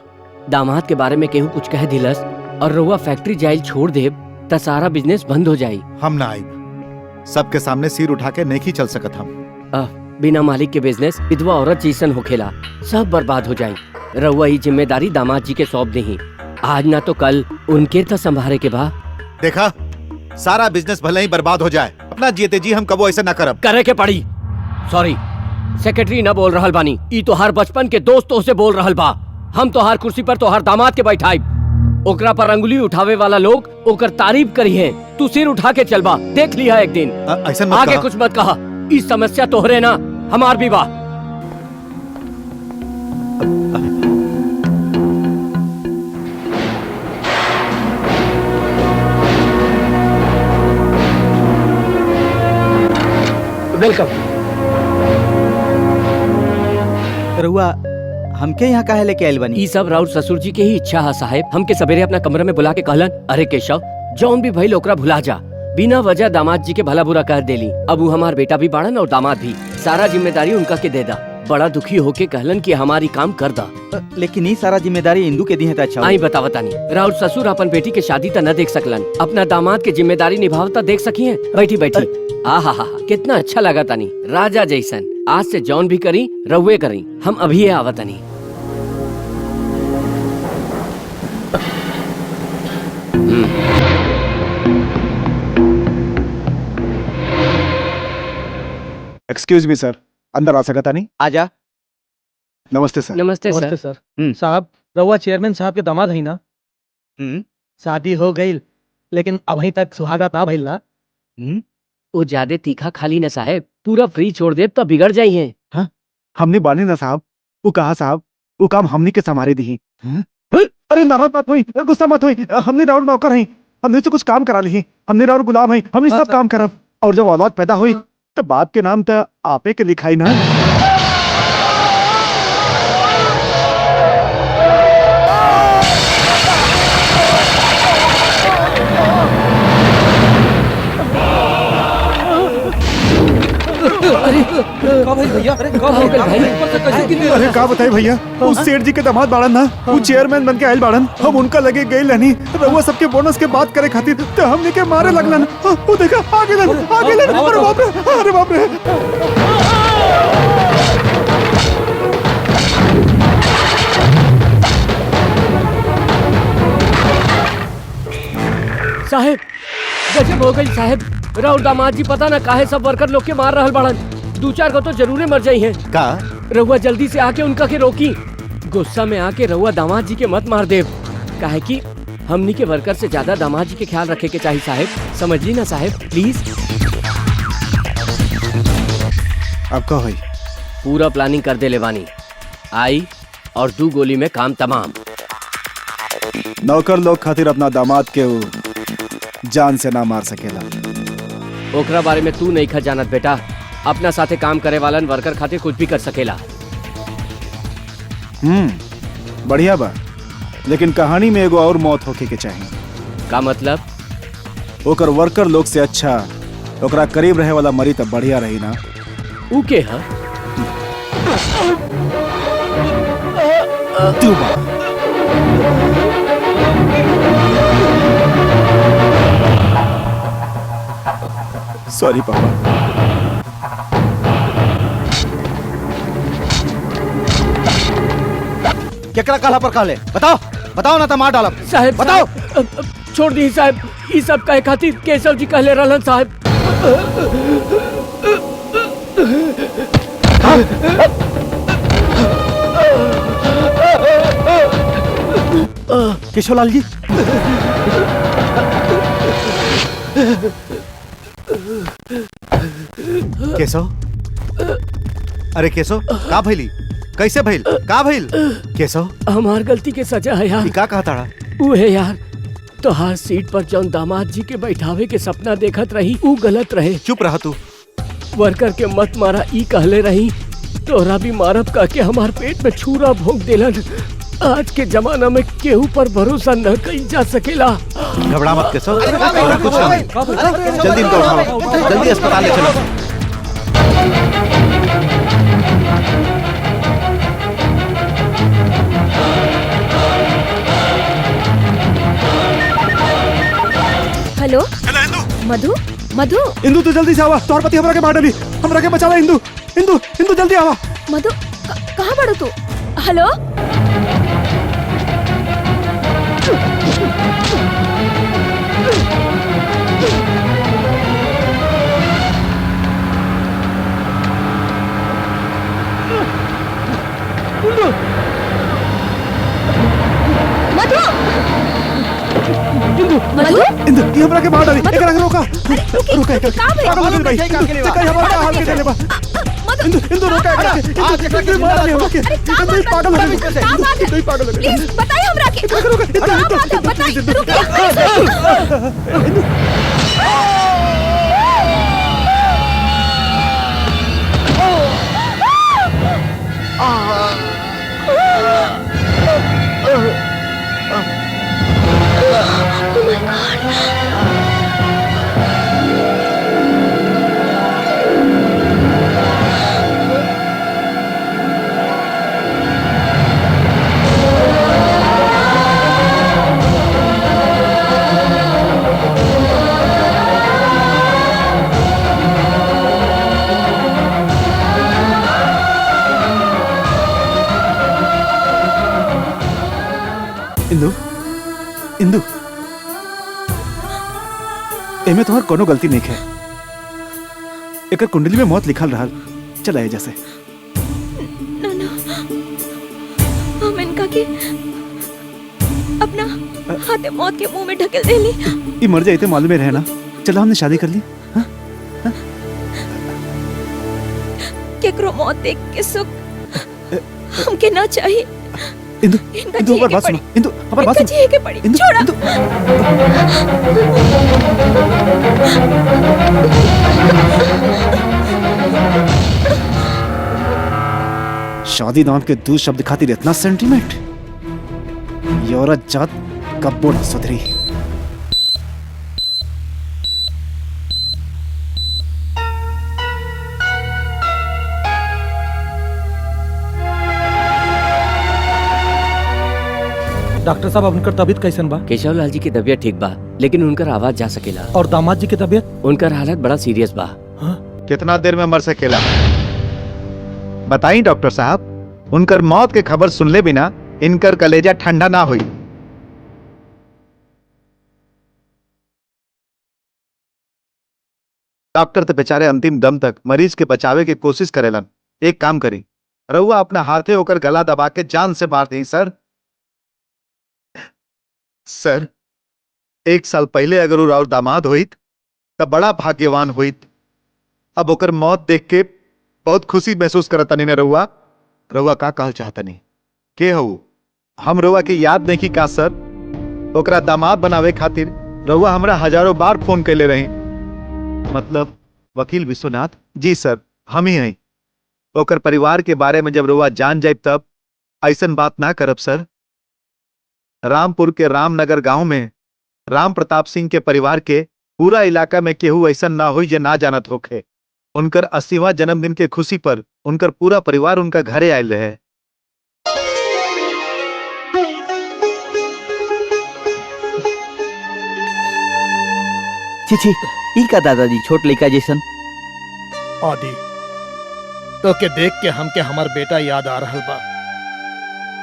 S3: दामाद के बारे में केहू कुछ कह दिलस और रहुआ फैक्ट्री जाइल छोड़ देब त सारा बिजनेस बंद हो जाई।
S1: हम ना आइब। सबके सामने सिर उठा के नहीं चल सकत हम।
S3: बिना मालिक के बिजनेस विधवा औरत जैसन होखेला, सब बर्बाद हो जाई। रहुआ ही जिम्मेदारी दामाद जी के सौंप दही। आज ना तो कल उनके तो संभारे के बा।
S1: देखा, सारा बिजनेस भले ही बर्बाद हो जाए, अपना जीते जी हम कबो ऐसा ना करब।
S3: करे के पड़ी। सॉरी, सेक्रेटरी ना बोल रहल बानी, ई तो हर बचपन के दोस्तों से बोल रहल बा। हम तो हर कुर्सी पर तो हर दामाद के बैठाई, ओकरा पर अंगुली उठावे वाला लोग ओकर तारीफ करी है। तू सिर उठा के चलबा, देख लिया एक दिन।
S1: ऐसा मत
S3: आगे
S1: कहा।
S3: कुछ मत कहा। इस समस्या तोहरे ना हमार भी बा। वेलकम।
S9: रहुआ हमके यहाँ काहे लेके आइल बनी?
S3: ई सब राउत ससुर जी के ही इच्छा है साहेब। हमके सवेरे अपना कमरे में बुला के कहलन, अरे केशव जौन भी भइल ओकरा भुला जा, बिना वजह दामाद जी के भला बुरा कर देली। अब वो हमार बेटा भी बाड़न और दामाद भी, सारा जिम्मेदारी उनका के दे दा। बड़ा दुखी होके कहलन कि हमारी काम कर दा।
S9: लेकिन ये सारा जिम्मेदारी इंदू के दी है तो अच्छा
S3: आई बतावता नहीं। राउत ससुर अपन बेटी के शादी त न देख सकलन, अपना दामाद के जिम्मेदारी निभावता देख सकी है। बैठी बैठी। आहा हा कितना अच्छा लगा तानी, राजा जैसन। आज से जौन भी करी रउए करी, हम अभी आवतनी।
S4: एक्सक्यूज मी सर, अंदर आ सकता नहीं?
S9: आजा।
S4: नमस्ते सर।
S3: नमस्ते
S8: नमस्ते
S3: सर।
S8: सर। साहब रउआ चेयरमैन साहब के दामाद है ना? शादी हो गई लेकिन अभी तक सुहागत ना भइल ना?
S3: वो ज्यादा तीखा खाली न साहेब, पूरा फ्री छोड़ दे तो बिगड़ जाई है।
S4: हाँ? हमने बानी ना साहब, वो कहा साहब, वो काम हमने के संभारे दी। अरे नाराज मत हुई, गुस्सा मत हुई, हमने राउंड नौकर हैं, हमने से कुछ काम करा ली, हमने राउंड गुलाम हैं, हमने सब काम करब। और जब औलाद पैदा हुई तो बाप के नाम तो आपे के लिखाई ना।
S8: भैया
S4: अरे का बताए भैया, उस सेठ जी के दामाद बाड़न ना, वो चेयरमैन बन के आयल बाड़न। हम उनका लगे गए लनी रउआ सबके बोनस के बात करे खातिर तो हमने के मारे लगलन। वो देखा आगे लन। अरे बाप रे, अरे बाप रे।
S3: साहेब गजब हो गई साहेब। राउत दामाद जी पता ना काहे सब वर्कर लोग के मार रहल बाड़न। दो चार को तो जरूर मर जाई हैं।
S1: का
S3: रउआ जल्दी से आके उनका के रोकी। गुस्सा में आके रउआ दामाद जी के मत मार देव, काहे कि हमनी के वर्कर से ज्यादा दामाद जी के ख्याल रखे के चाहिए साहेब। समझिए ना साहेब, प्लीज।
S4: अब का हुई?
S3: पूरा प्लानिंग कर दे लेवानी आई और 2 गोली में काम तमाम।
S4: नौकर लोग खातिर अपना दामाद के वो जान से ना मार सकेला।
S3: ओकरा बारे में तू नहीं खा जानत बेटा। अपना साथे काम करे वालन वर्कर खातिर कुछ भी कर सकेला।
S4: बढ़िया बा, लेकिन कहानी में एगो और मौत होके के चाहिए।
S3: का मतलब?
S4: ओकर वर्कर लोग से अच्छा ओकरा करीब रहे वाला मरी तब बढ़िया रही ना।
S3: ऊ के है?
S4: तू बा। सॉरी पापा।
S9: केकरा काला पर काले? बताओ ना तो मार डालब।
S3: साहेब
S9: बताओ।
S3: छोड़ दी साहब, ये सब कहे खातिर केशव जी कहले रहलन साहब।
S9: केशवलाल जी।
S1: केशव, अरे केशव का भइली? कैसे भइल? का भइल? केशव
S3: हमार गलती के सजा है यार।
S1: का कहा ताड़ा?
S3: वो है यार, तो हर सीट पर जौन दामाद जी के बैठावे के सपना देखत रही वो गलत रहे।
S1: चुप रहा तू।
S3: वर्कर के मत मारा ई कहले रही, तोरा भी मारब कह के हमार पेट में छुरा भोंक देलन। आज के जमाना में केहू पर भरोसा न कई जा सकेला।
S1: घबरा मत केशव, कुछ नहीं। जल्दी इनको उठाओ, जल्दी अस्पताल ले चलो।
S2: हेलो मधु, मधु
S4: इंदू तू जल्दी से आवा, तोहर पति हमरा के मार डाली, हमरा के बचावा। इंदू इंदू इंदू जल्दी आवा।
S2: मधु कहाँ बड़ो तू? हेलो मधु, मधु
S4: इंदू ये हमरा के मार डाली। एकरा के रोका, रोका एकरा। पागल हो गई भाई। कहीं हमारा हाल के देले बा। इंदू इंदू रोका एकरा के। इंदू मार डाली हमरा के। इंदू पागल हो गई। इंदू पागल हो गई।
S2: प्लीज बताइए हमरा के।
S4: रोका बताइए। एमे तोहर कोनो गलती नहीं है। एकर कुंडली में मौत लिखल रहल। चला है जैसे
S2: ना हम इनका के अपना हाथे मौत के मुंह में ढकेल देली।
S4: ये मर जाए तो मालूम रहे ना। चला हमने शादी कर ली।
S2: केकरो मौत देख के सुख हमके ना चाहिए।
S4: इंदु इंदु हमारी बात सुनो। इंदु हमारी बात सुनो।
S2: के पड़ी छोड़ा।
S4: शादी नाम के 2 शब्द खातिर इतना सेंटीमेंट। ये औरत जात कब्बो न सुधरी।
S8: डॉक्टर साहब उनकर तबीयत कैसन बा?
S3: केशव लाल जी की तबीयत ठीक बा, लेकिन उनकर आवाज जा सकेला।
S8: और दामाद जी की तबीयत?
S3: उनकर हालत बड़ा सीरियस बा।
S1: कितना देर में मर सकेला बताई डॉक्टर साहब। उनकर मौत के खबर सुनले बिना इनकर कलेजा ठंडा ना हुई। डॉक्टर तो बेचारे अंतिम दम तक मरीज के बचावे की कोशिश करेलन। एक काम करी, रउआ अपना हाथे होकर गला दबा के जान से मार दी। सर 1 साल पहले अगर वो दामाद होइत तब बड़ा भाग्यवान होइत। अब ओकर मौत देख के बहुत खुशी महसूस करता नहीं। रउआ रउआ का कहल चाहता नहीं के हो? हम रउआ के याद नहीं की का सर? ओकरा दामाद बनावे खातिर रउआ हमरा हजारों बार फोन कैले रही। मतलब वकील विश्वनाथ जी सर, हम ही हैं। ओकर परिवार के बारे में जब रउआ जान जाए तब ऐसन बात ना करब सर। रामपुर के रामनगर गांव में राम प्रताप सिंह के परिवार के पूरा इलाका में केहू ऐसा ना हो जे ना जानत होखे। उनकर 80वां जन्मदिन के खुशी पर उनकर पूरा परिवार उनका घरे आयल रहे।
S9: छी ई का दादाजी छोट लड़का जैसन।
S8: आदि तो के देख के हमके हमार बेटा याद आ रहल बा।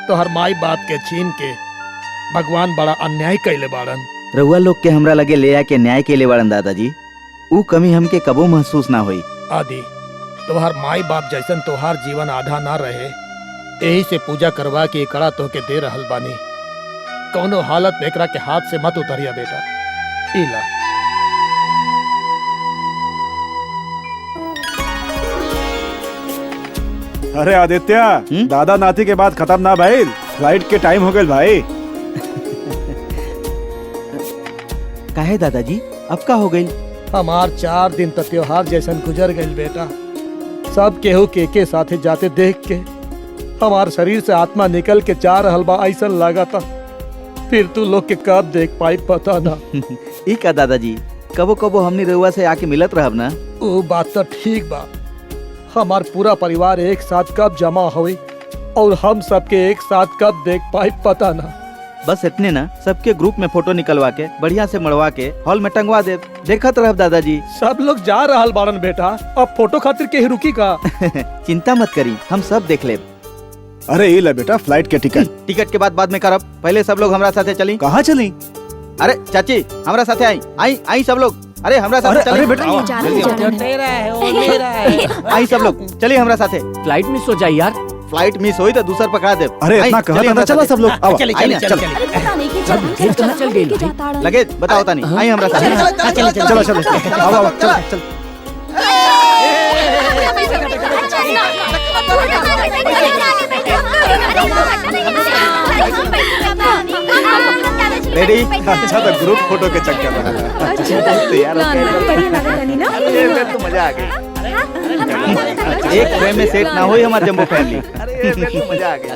S8: तो हर माई बाप के छीन के भगवान बड़ा अन्याय कैले बाड़न।
S9: रउआ लोग के हमरा लगे ले आके न्याय के ले बाड़न दादाजी। ऊ कमी हमके कबो महसूस ना हुई।
S8: आदि तोहार माई बाप जैसन तोहार जीवन आधा ना रहे, यही से पूजा करवा के कड़ा तो के दे रहल बानी। कौनो हालत में एकरा के हाथ से मत उतरिया बेटा। इला
S4: अरे आदित्य, दादा नाती के बाद खत्म ना भाई। फ्लाइट के टाइम हो गए भाई।
S9: काहे दादाजी अब का हो गई?
S8: हमार 4 दिन तक त्योहार जैसन गुजर गई बेटा। सब केहू के साथे जाते देख के हमार शरीर से आत्मा निकल के जा रहल बा ऐसन लगा था। फिर तू लोग के कब देख पाई पता ना।
S9: ई का दादाजी कबो कबो हमनी रउआ से आके मिलत रहब ना।
S8: वो बात तो ठीक बा। हमार पूरा परिवार एक साथ कब जमा हुई और हम सबके एक साथ कब देख पाई पता ना।
S9: बस इतने ना, सबके ग्रुप में फोटो निकलवा के बढ़िया से मड़वा के हॉल में टंगवा दे। देखत रहब दादाजी।
S8: सब लोग जा रहल बाड़न बेटा। अब फोटो खातिर के रुकी का?
S9: चिंता मत करी, हम सब देख लेब।
S4: अरे ये ले बेटा फ्लाइट के टिकट।
S9: टिकट के बाद में करब। पहले सब लोग हमरा साथे चली।
S4: कहाँ चली?
S9: अरे चाची हमरा साथे आई सब लोग। अरे हमरा साथे चली।
S4: अरे बेटा
S9: आई सब लोग चलिए हमरा साथे।
S3: फ्लाइट मिस हो जाए यार।
S9: फ्लाइट मिस हुई तो दूसर पकड़ा दे।
S4: अरे इतना कहा चला सब लोग।
S3: चल गई
S9: लगे बताओ तानी। आई हमरा साथे।
S4: चलो चलो चल।
S9: रेडी?
S4: अच्छा तो ग्रुप फोटो के चक्कर में
S9: तो मजा आ गई। एक फ्रेम में सेट ना हुई हमारे जम्बो फैमिली। तो मजा आ गई।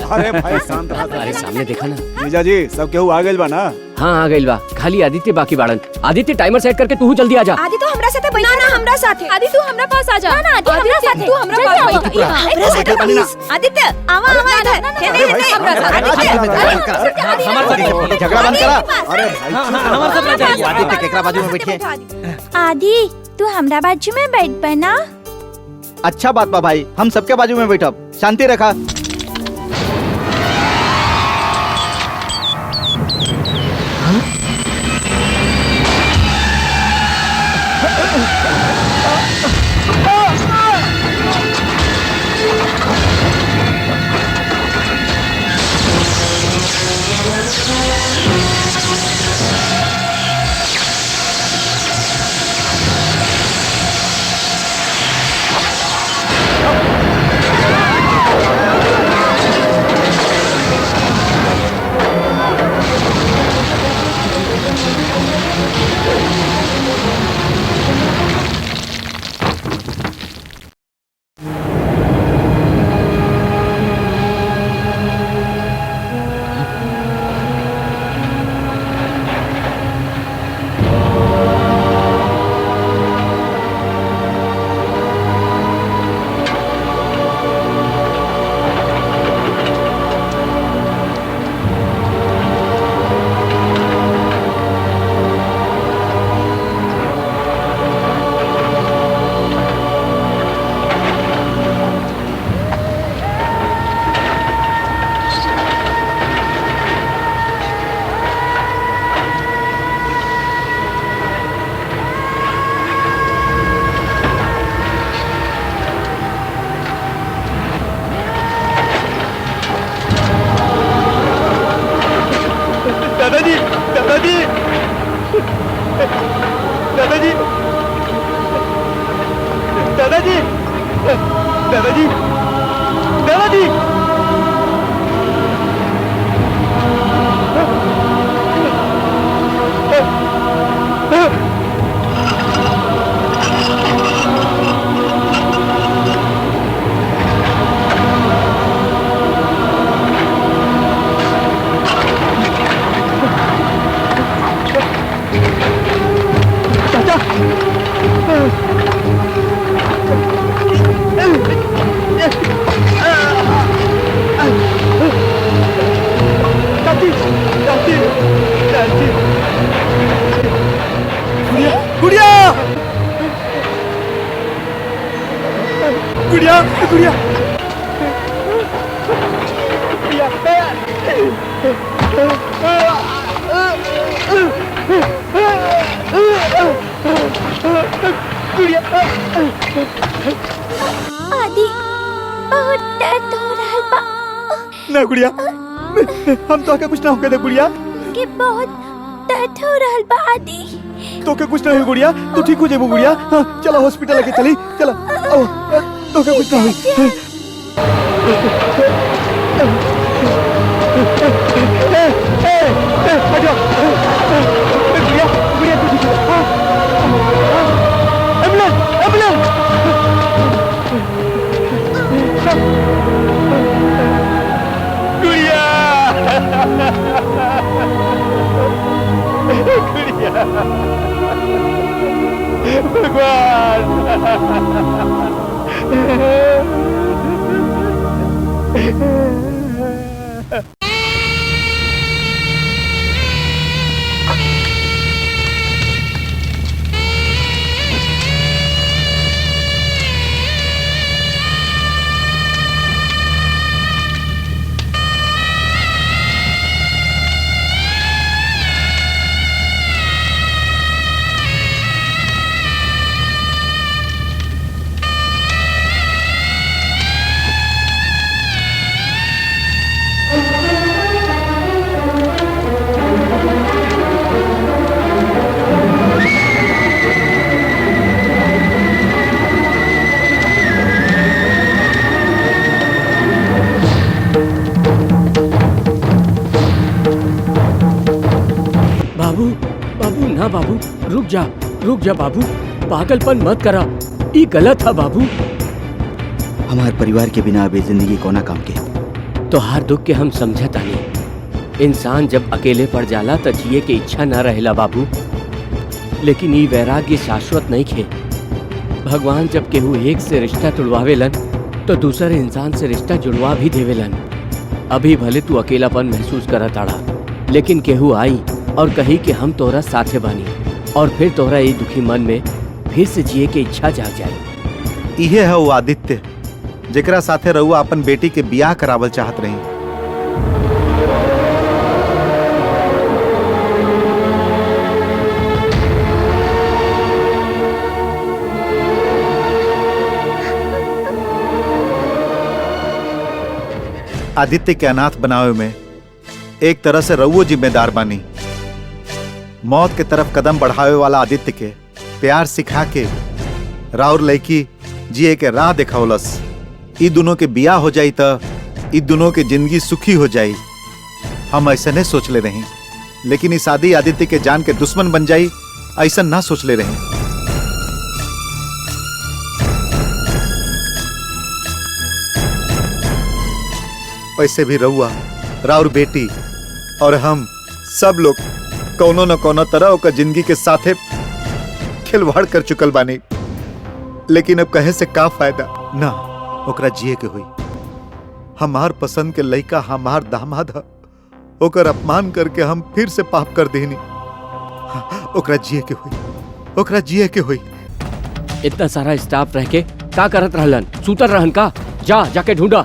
S4: अरे भाई शांत रहा।
S3: अरे सामने देखा ना।
S4: मीजा जी सब केहू आ गइल बा ना?
S3: हाँ आ गइल बा। खाली आदित्य बाकी बाड़न। आदित्य टाइमर सेट करके तू जल्दी आ जा।
S2: आदि तो हमरा साथे बैठा ना। हमरा साथे आदि तू हमरा पास आ जा। ना आदि हमरा साथे तू हमरा पास बैठा। हमरा साथे प्लीज आदित्य आवा इधर। हे हमरा साथे
S9: झगड़ा बंद करा।
S4: अरे भाई
S9: हमारे साथ जाइए। आदित्य केकरा बाजू में बैठिए।
S11: आदि तू हमरा बाजू में बैठ पाना।
S9: अच्छा बात बा भाई, हम सबके बाजू में बैठब। शांति रखा।
S5: दादाजी दादाजी दादाजी गुड़िया गुड़िया गुड़िया
S11: आदि बहुत दर्द हो रहा बा
S5: ना गुड़िया हम तो कुछ ना होके दे गुड़िया
S11: के बहुत दर्द हो रहा बा आदि
S5: तो के कुछ ना हो गुड़िया तू ठीक हो जाबू गुड़िया हाँ, चलो हॉस्पिटल लेके चली चलो आओ तो के कुछ ना हो गुड़िया गुड़िया तू ठीक हो एम्बुलेंस एम्बुलेंस गुड़िया गुड़िया भगवान
S3: बाबू रुक जा बाबू पागलपन मत करा ये गलत है बाबू
S9: हमारे परिवार के बिना अभी जिंदगी कोना काम के
S3: तो हर दुख के हम समझता नहीं इंसान जब अकेले पड़ जाला तो जिए के इच्छा न रहेला बाबू लेकिन ये वैराग्य शाश्वत नहीं खे भगवान जब केहू एक से रिश्ता तुड़वावेलन तो दूसरे इंसान से रिश्ता जुड़वा भी देवेलन अभी भले तू अकेलापन महसूस करत आड़ा लेकिन केहू आई और कही कि हम तोहरा साथे बानी और फिर तोहरा ये दुखी मन में फिर से जिए के इच्छा जाग जाए
S1: इहे है वो आदित्य जेकरा साथे रहुआ अपन बेटी के बियाह करावल चाहत रही आदित्य के अनाथ बनावे में एक तरह से रहुओ जिम्मेदार बानी मौत के तरफ कदम बढ़ावे वाला आदित्य के प्यार सिखा के राउर लड़की जिए के राह दिखावलस ई दोनों के बियाह हो जाई त ई दोनों के जिंदगी सुखी हो जाई हम ऐसा नहीं सोच ले रही लेकिन इस शादी आदित्य के जान के दुश्मन बन जाई ऐसा ना सोच ले रही वैसे भी रहुआ राउर बेटी और हम सब लोग कोनो न कोनो तरह ओकर जिंदगी के साथे खिलवाड़ कर चुकल बानी लेकिन अब कहे से का फायदा ना ओकरा जिए के हुई हमार पसंद के लड़का हमार दामाद है ओकर अपमान करके हम फिर से पाप कर देनी ओकरा जिए के हुई
S3: इतना सारा स्टाफ रह के का करत रहलन सूतर रहन का जाके ढूंढा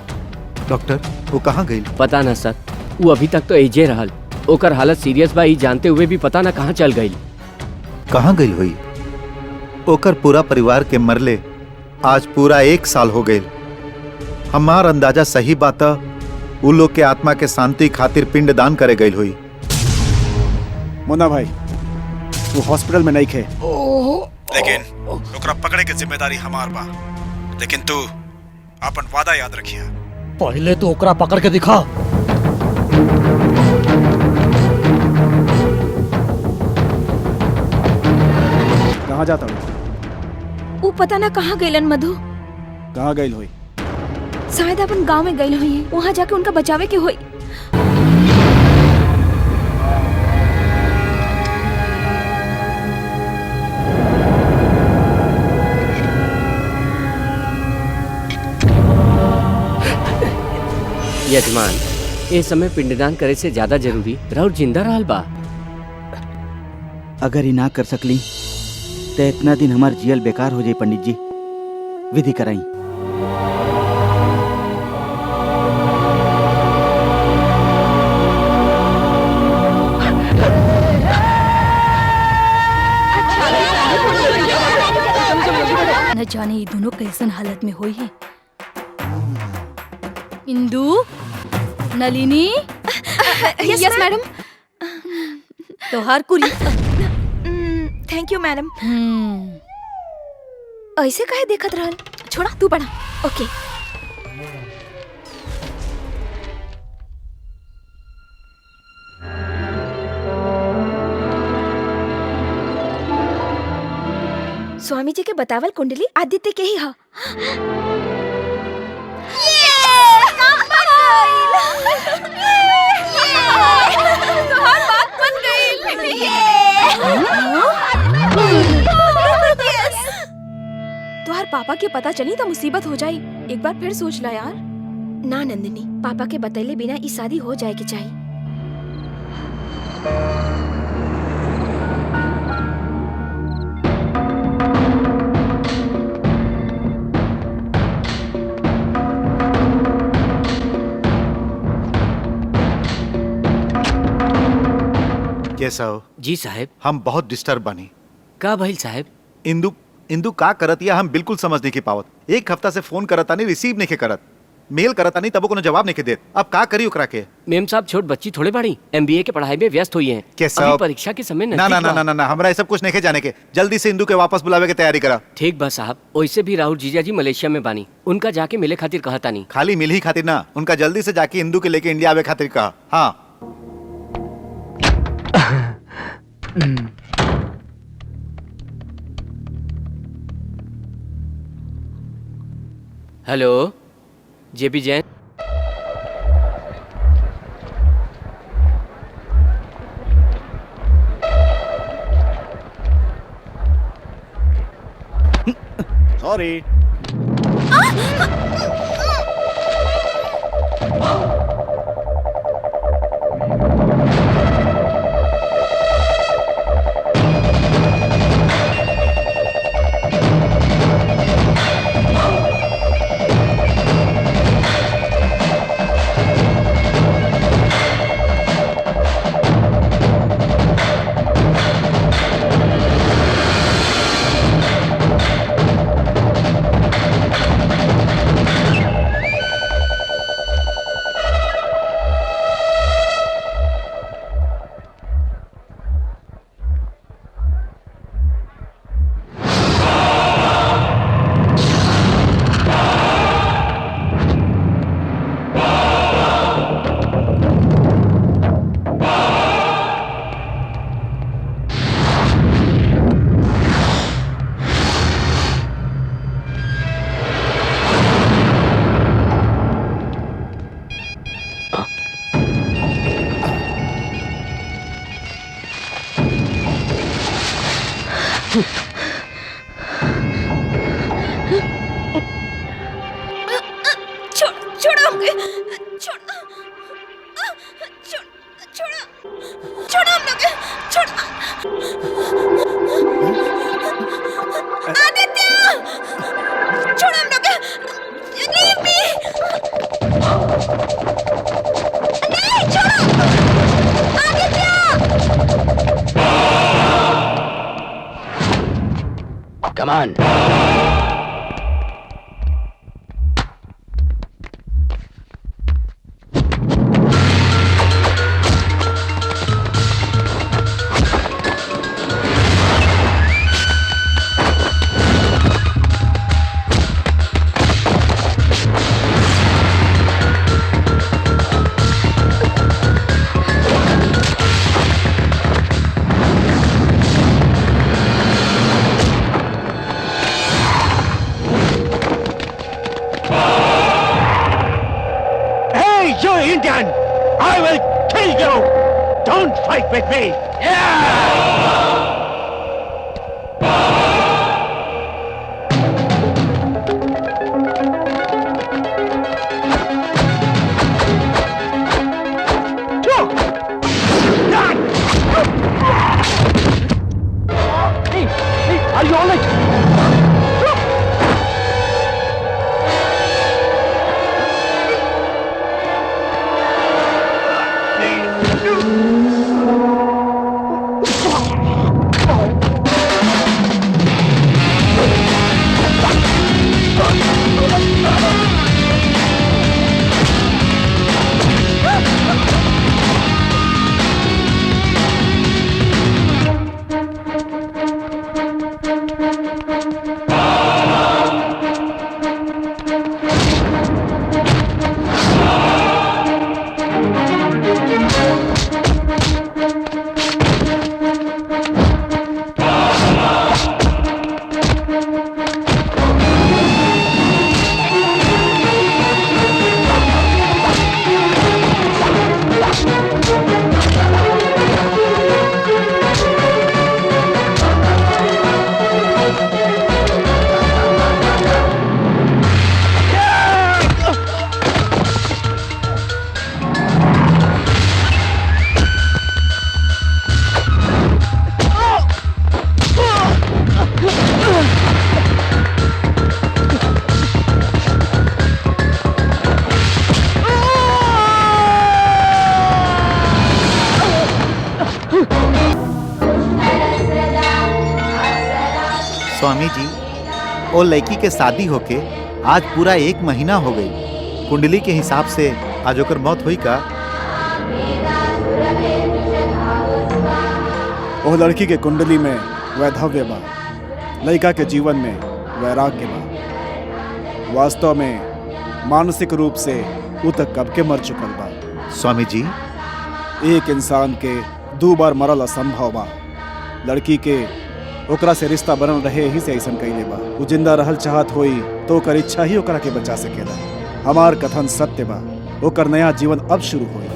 S1: डॉक्टर वो कहाँ गई
S3: पता ना सर वो अभी तक तो एजे रहल ओकर हालत सीरियस बा ई जानते हुए भी पता ना कहाँ चल गई
S1: हुई ओकर पूरा परिवार के मरले आज पूरा 1 साल हो गए हमार अंदाजा सही बात उ लोग के आत्मा के शांति खातिर पिंडदान करे गई हुई
S4: मुन्ना भाई वो हॉस्पिटल में नहीं खे लेकिन ओकरा पकड़े के जिम्मेदारी हमार बा लेकिन तू अपन वादा याद रखिया।
S8: पहले तो ओकरा पकड़ के दिखा।
S4: कहाँ जाता हूँ?
S2: वो पता ना कहाँ गइलन मधु।
S4: कहाँ गई हुई?
S2: शायद अपन गांव में गइल हुई, वहाँ जाके उनका बचावे के होई।
S3: यजमान, ए समय पिंडदान करे से ज्यादा जरूरी राउर जिंदा रहल बा।
S9: अगर ही ना कर सकली तो इतना दिन हमार जियल बेकार हो जाई। पंडित जी, विधि कराई।
S6: न जाने ये दोनों कैसन हालत में हुई है। इंदु, नलिनी।
S2: Yes madam.
S6: तोहार कुरी।
S2: Thank you madam. ऐसे काहे देखत रहल? छोड़ा, तू पढ़ा। ओके। स्वामी जी के बतावल कुंडली आदित्य के ही हा।
S7: तोहार बात बन गई।
S2: तुहार पापा के पता चली तो मुसीबत हो जाई। एक बार फिर सोच ला यार। ना नंदिनी, पापा के बतैले बिना ई शादी हो जाए के चाहिए।
S1: कैसा हो?
S3: जी साहब।
S1: हम बहुत डिस्टर्ब बनी।
S3: का भइल साहब?
S1: इंदु का करत या हम बिल्कुल समझ नहीं के पावत। एक हफ्ता से फोन करता नहीं, रिसीव नहीं के करत, मेल करता नहीं, तब कोनो जवाब नहीं के देत। अब का करी ओकरा के?
S3: मेम साहब, छोट बच्ची थोड़े बड़ी MBA के पढ़ाई में व्यस्त हुई हैं।
S1: कैसा?
S3: अभी परीक्षा के समय
S1: ना ना ना ना ना ना, हमरा ये सब कुछ नहीं के जाने के। जल्दी से इंदु के वापस बुलावे के तैयारी करा।
S3: ठीक बा साहब। वैसे भी राहुल जीजा जी मलेशिया में बानी, उनका जाके मिले खातिर कहता नहीं।
S1: खाली मिल ही खातिर ना, उनका जल्दी से जाके इंदु के लेके इंडिया आवे खातिर कहा। हाँ।
S3: Hello, JP Jain.
S4: सॉरी।
S2: छोड़ो हमके, छोड़ो, छोड़ो, छोड़ो हम लोग, छोड़ो। आदित्य, छोड़ो हम लोग, leave me, नहीं छोड़ो, Aditya.
S3: Come on.
S5: You Indian! I will kill you! Don't fight with me! Are you all right?
S1: Swami ji, ओ लड़की के शादी होके आज पूरा 1 महीना हो गई। कुंडली के हिसाब से आज ओकर मौत हुई का?
S4: वो लड़की के कुंडली में वैधव्य बा, लड़का के जीवन में वैराग्य बा। वास्तव में मानसिक रूप से वो तक कब के मर चुकल बा।
S1: स्वामी जी,
S4: एक इंसान के 2 बार मरल असंभव बा। लड़की के ओकरा से रिश्ता बनल रहे ही से ऐसा कइले बा। वो जिंदा रहल चाहत होई तो ओकर इच्छा ही ओकरा के बचा सकेला। हमार कथन सत्य बा, ओकर नया जीवन अब शुरू होई।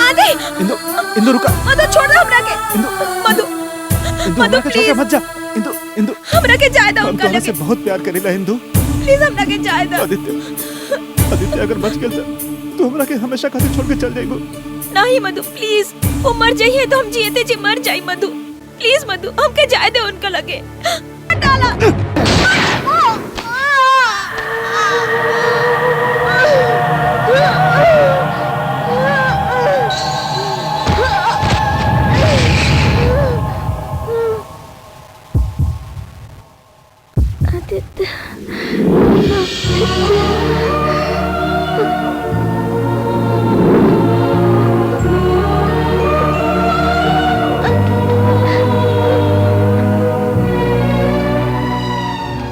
S2: आदि
S4: इंदु, इंदु रुका।
S2: मधु छोड़ दो हमरा के।
S4: इंदु,
S2: मधु
S4: इंदु हमरा के छोड़ के मत जा। इंदु, इंदु
S2: हमरा के जाए दो
S4: हम
S2: उनका
S4: तोहरा से
S2: लगे।
S4: बहुत प्यार करेला इंदु।
S2: प्लीज हमरा के जाए दो।
S4: आदित्य अगर बच गेल तो हमरा के हमेशा खातिर छोड़ के चल जाइबो।
S2: नहीं मधु प्लीज, वो मर जाइए तो हम जियते जी मर जाई। मधु प्लीज, मधु हमके जाए दे उनका लगे। डाला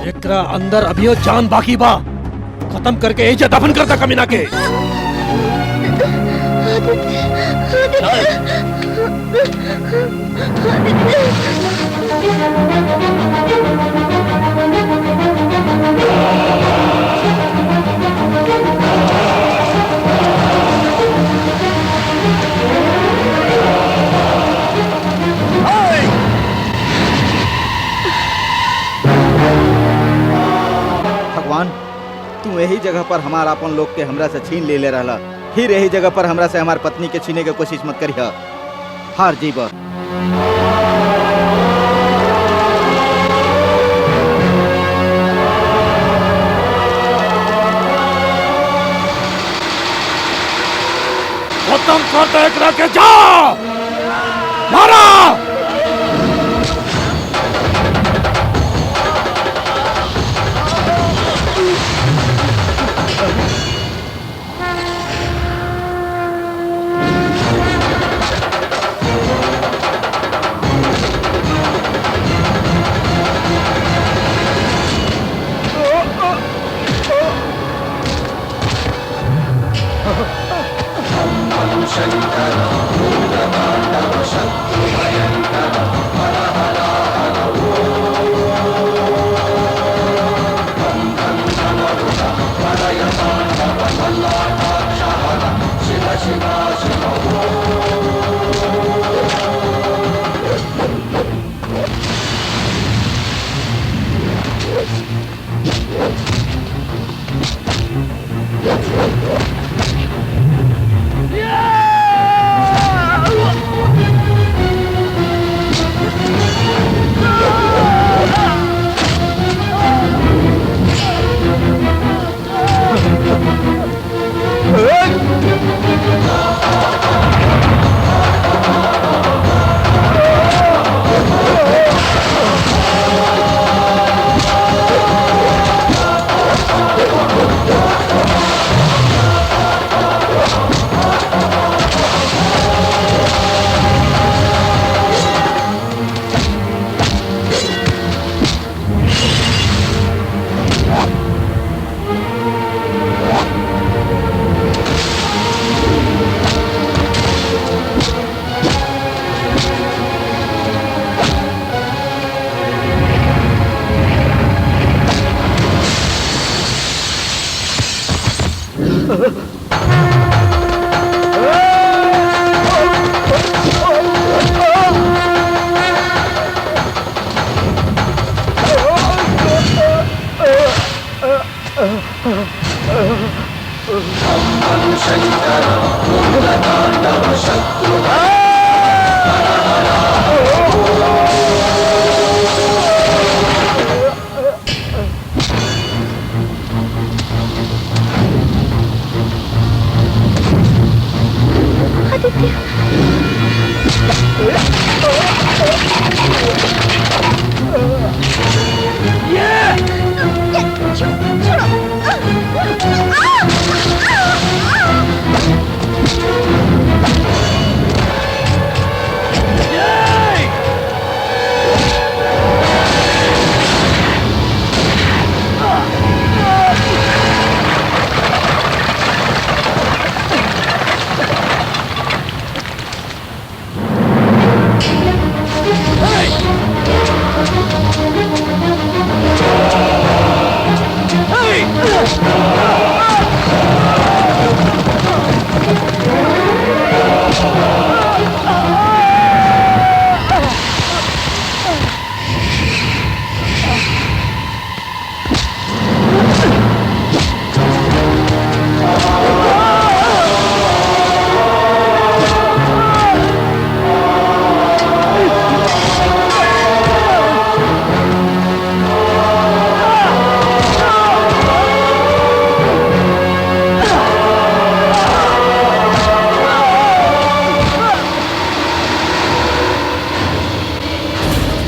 S8: एकरा अंदर अभियो जान बाकी बा। खत्म करके एजे दफन करता कमीना के।
S9: भगवान, तू यही जगह पर हमारा अपन लोग के हमरा से छीन ले रहला, फिर यही जगह पर हमरा से हमार पत्नी के छीने के कोशिश मत करिह। हार जीब।
S8: खत्म कर दे एकरा के, जा मारा।
S12: शंकर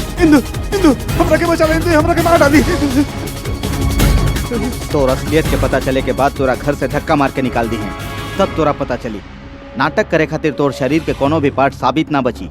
S4: हमरा के बचा लेंगे, हमरा के मार डाली।
S9: तोर असलियत के पता चले के बाद तोरा घर से धक्का मार के निकाल दी है, तब तोरा पता चली नाटक करे खातिर तोर शरीर के कोनो भी पार्ट साबित ना बची।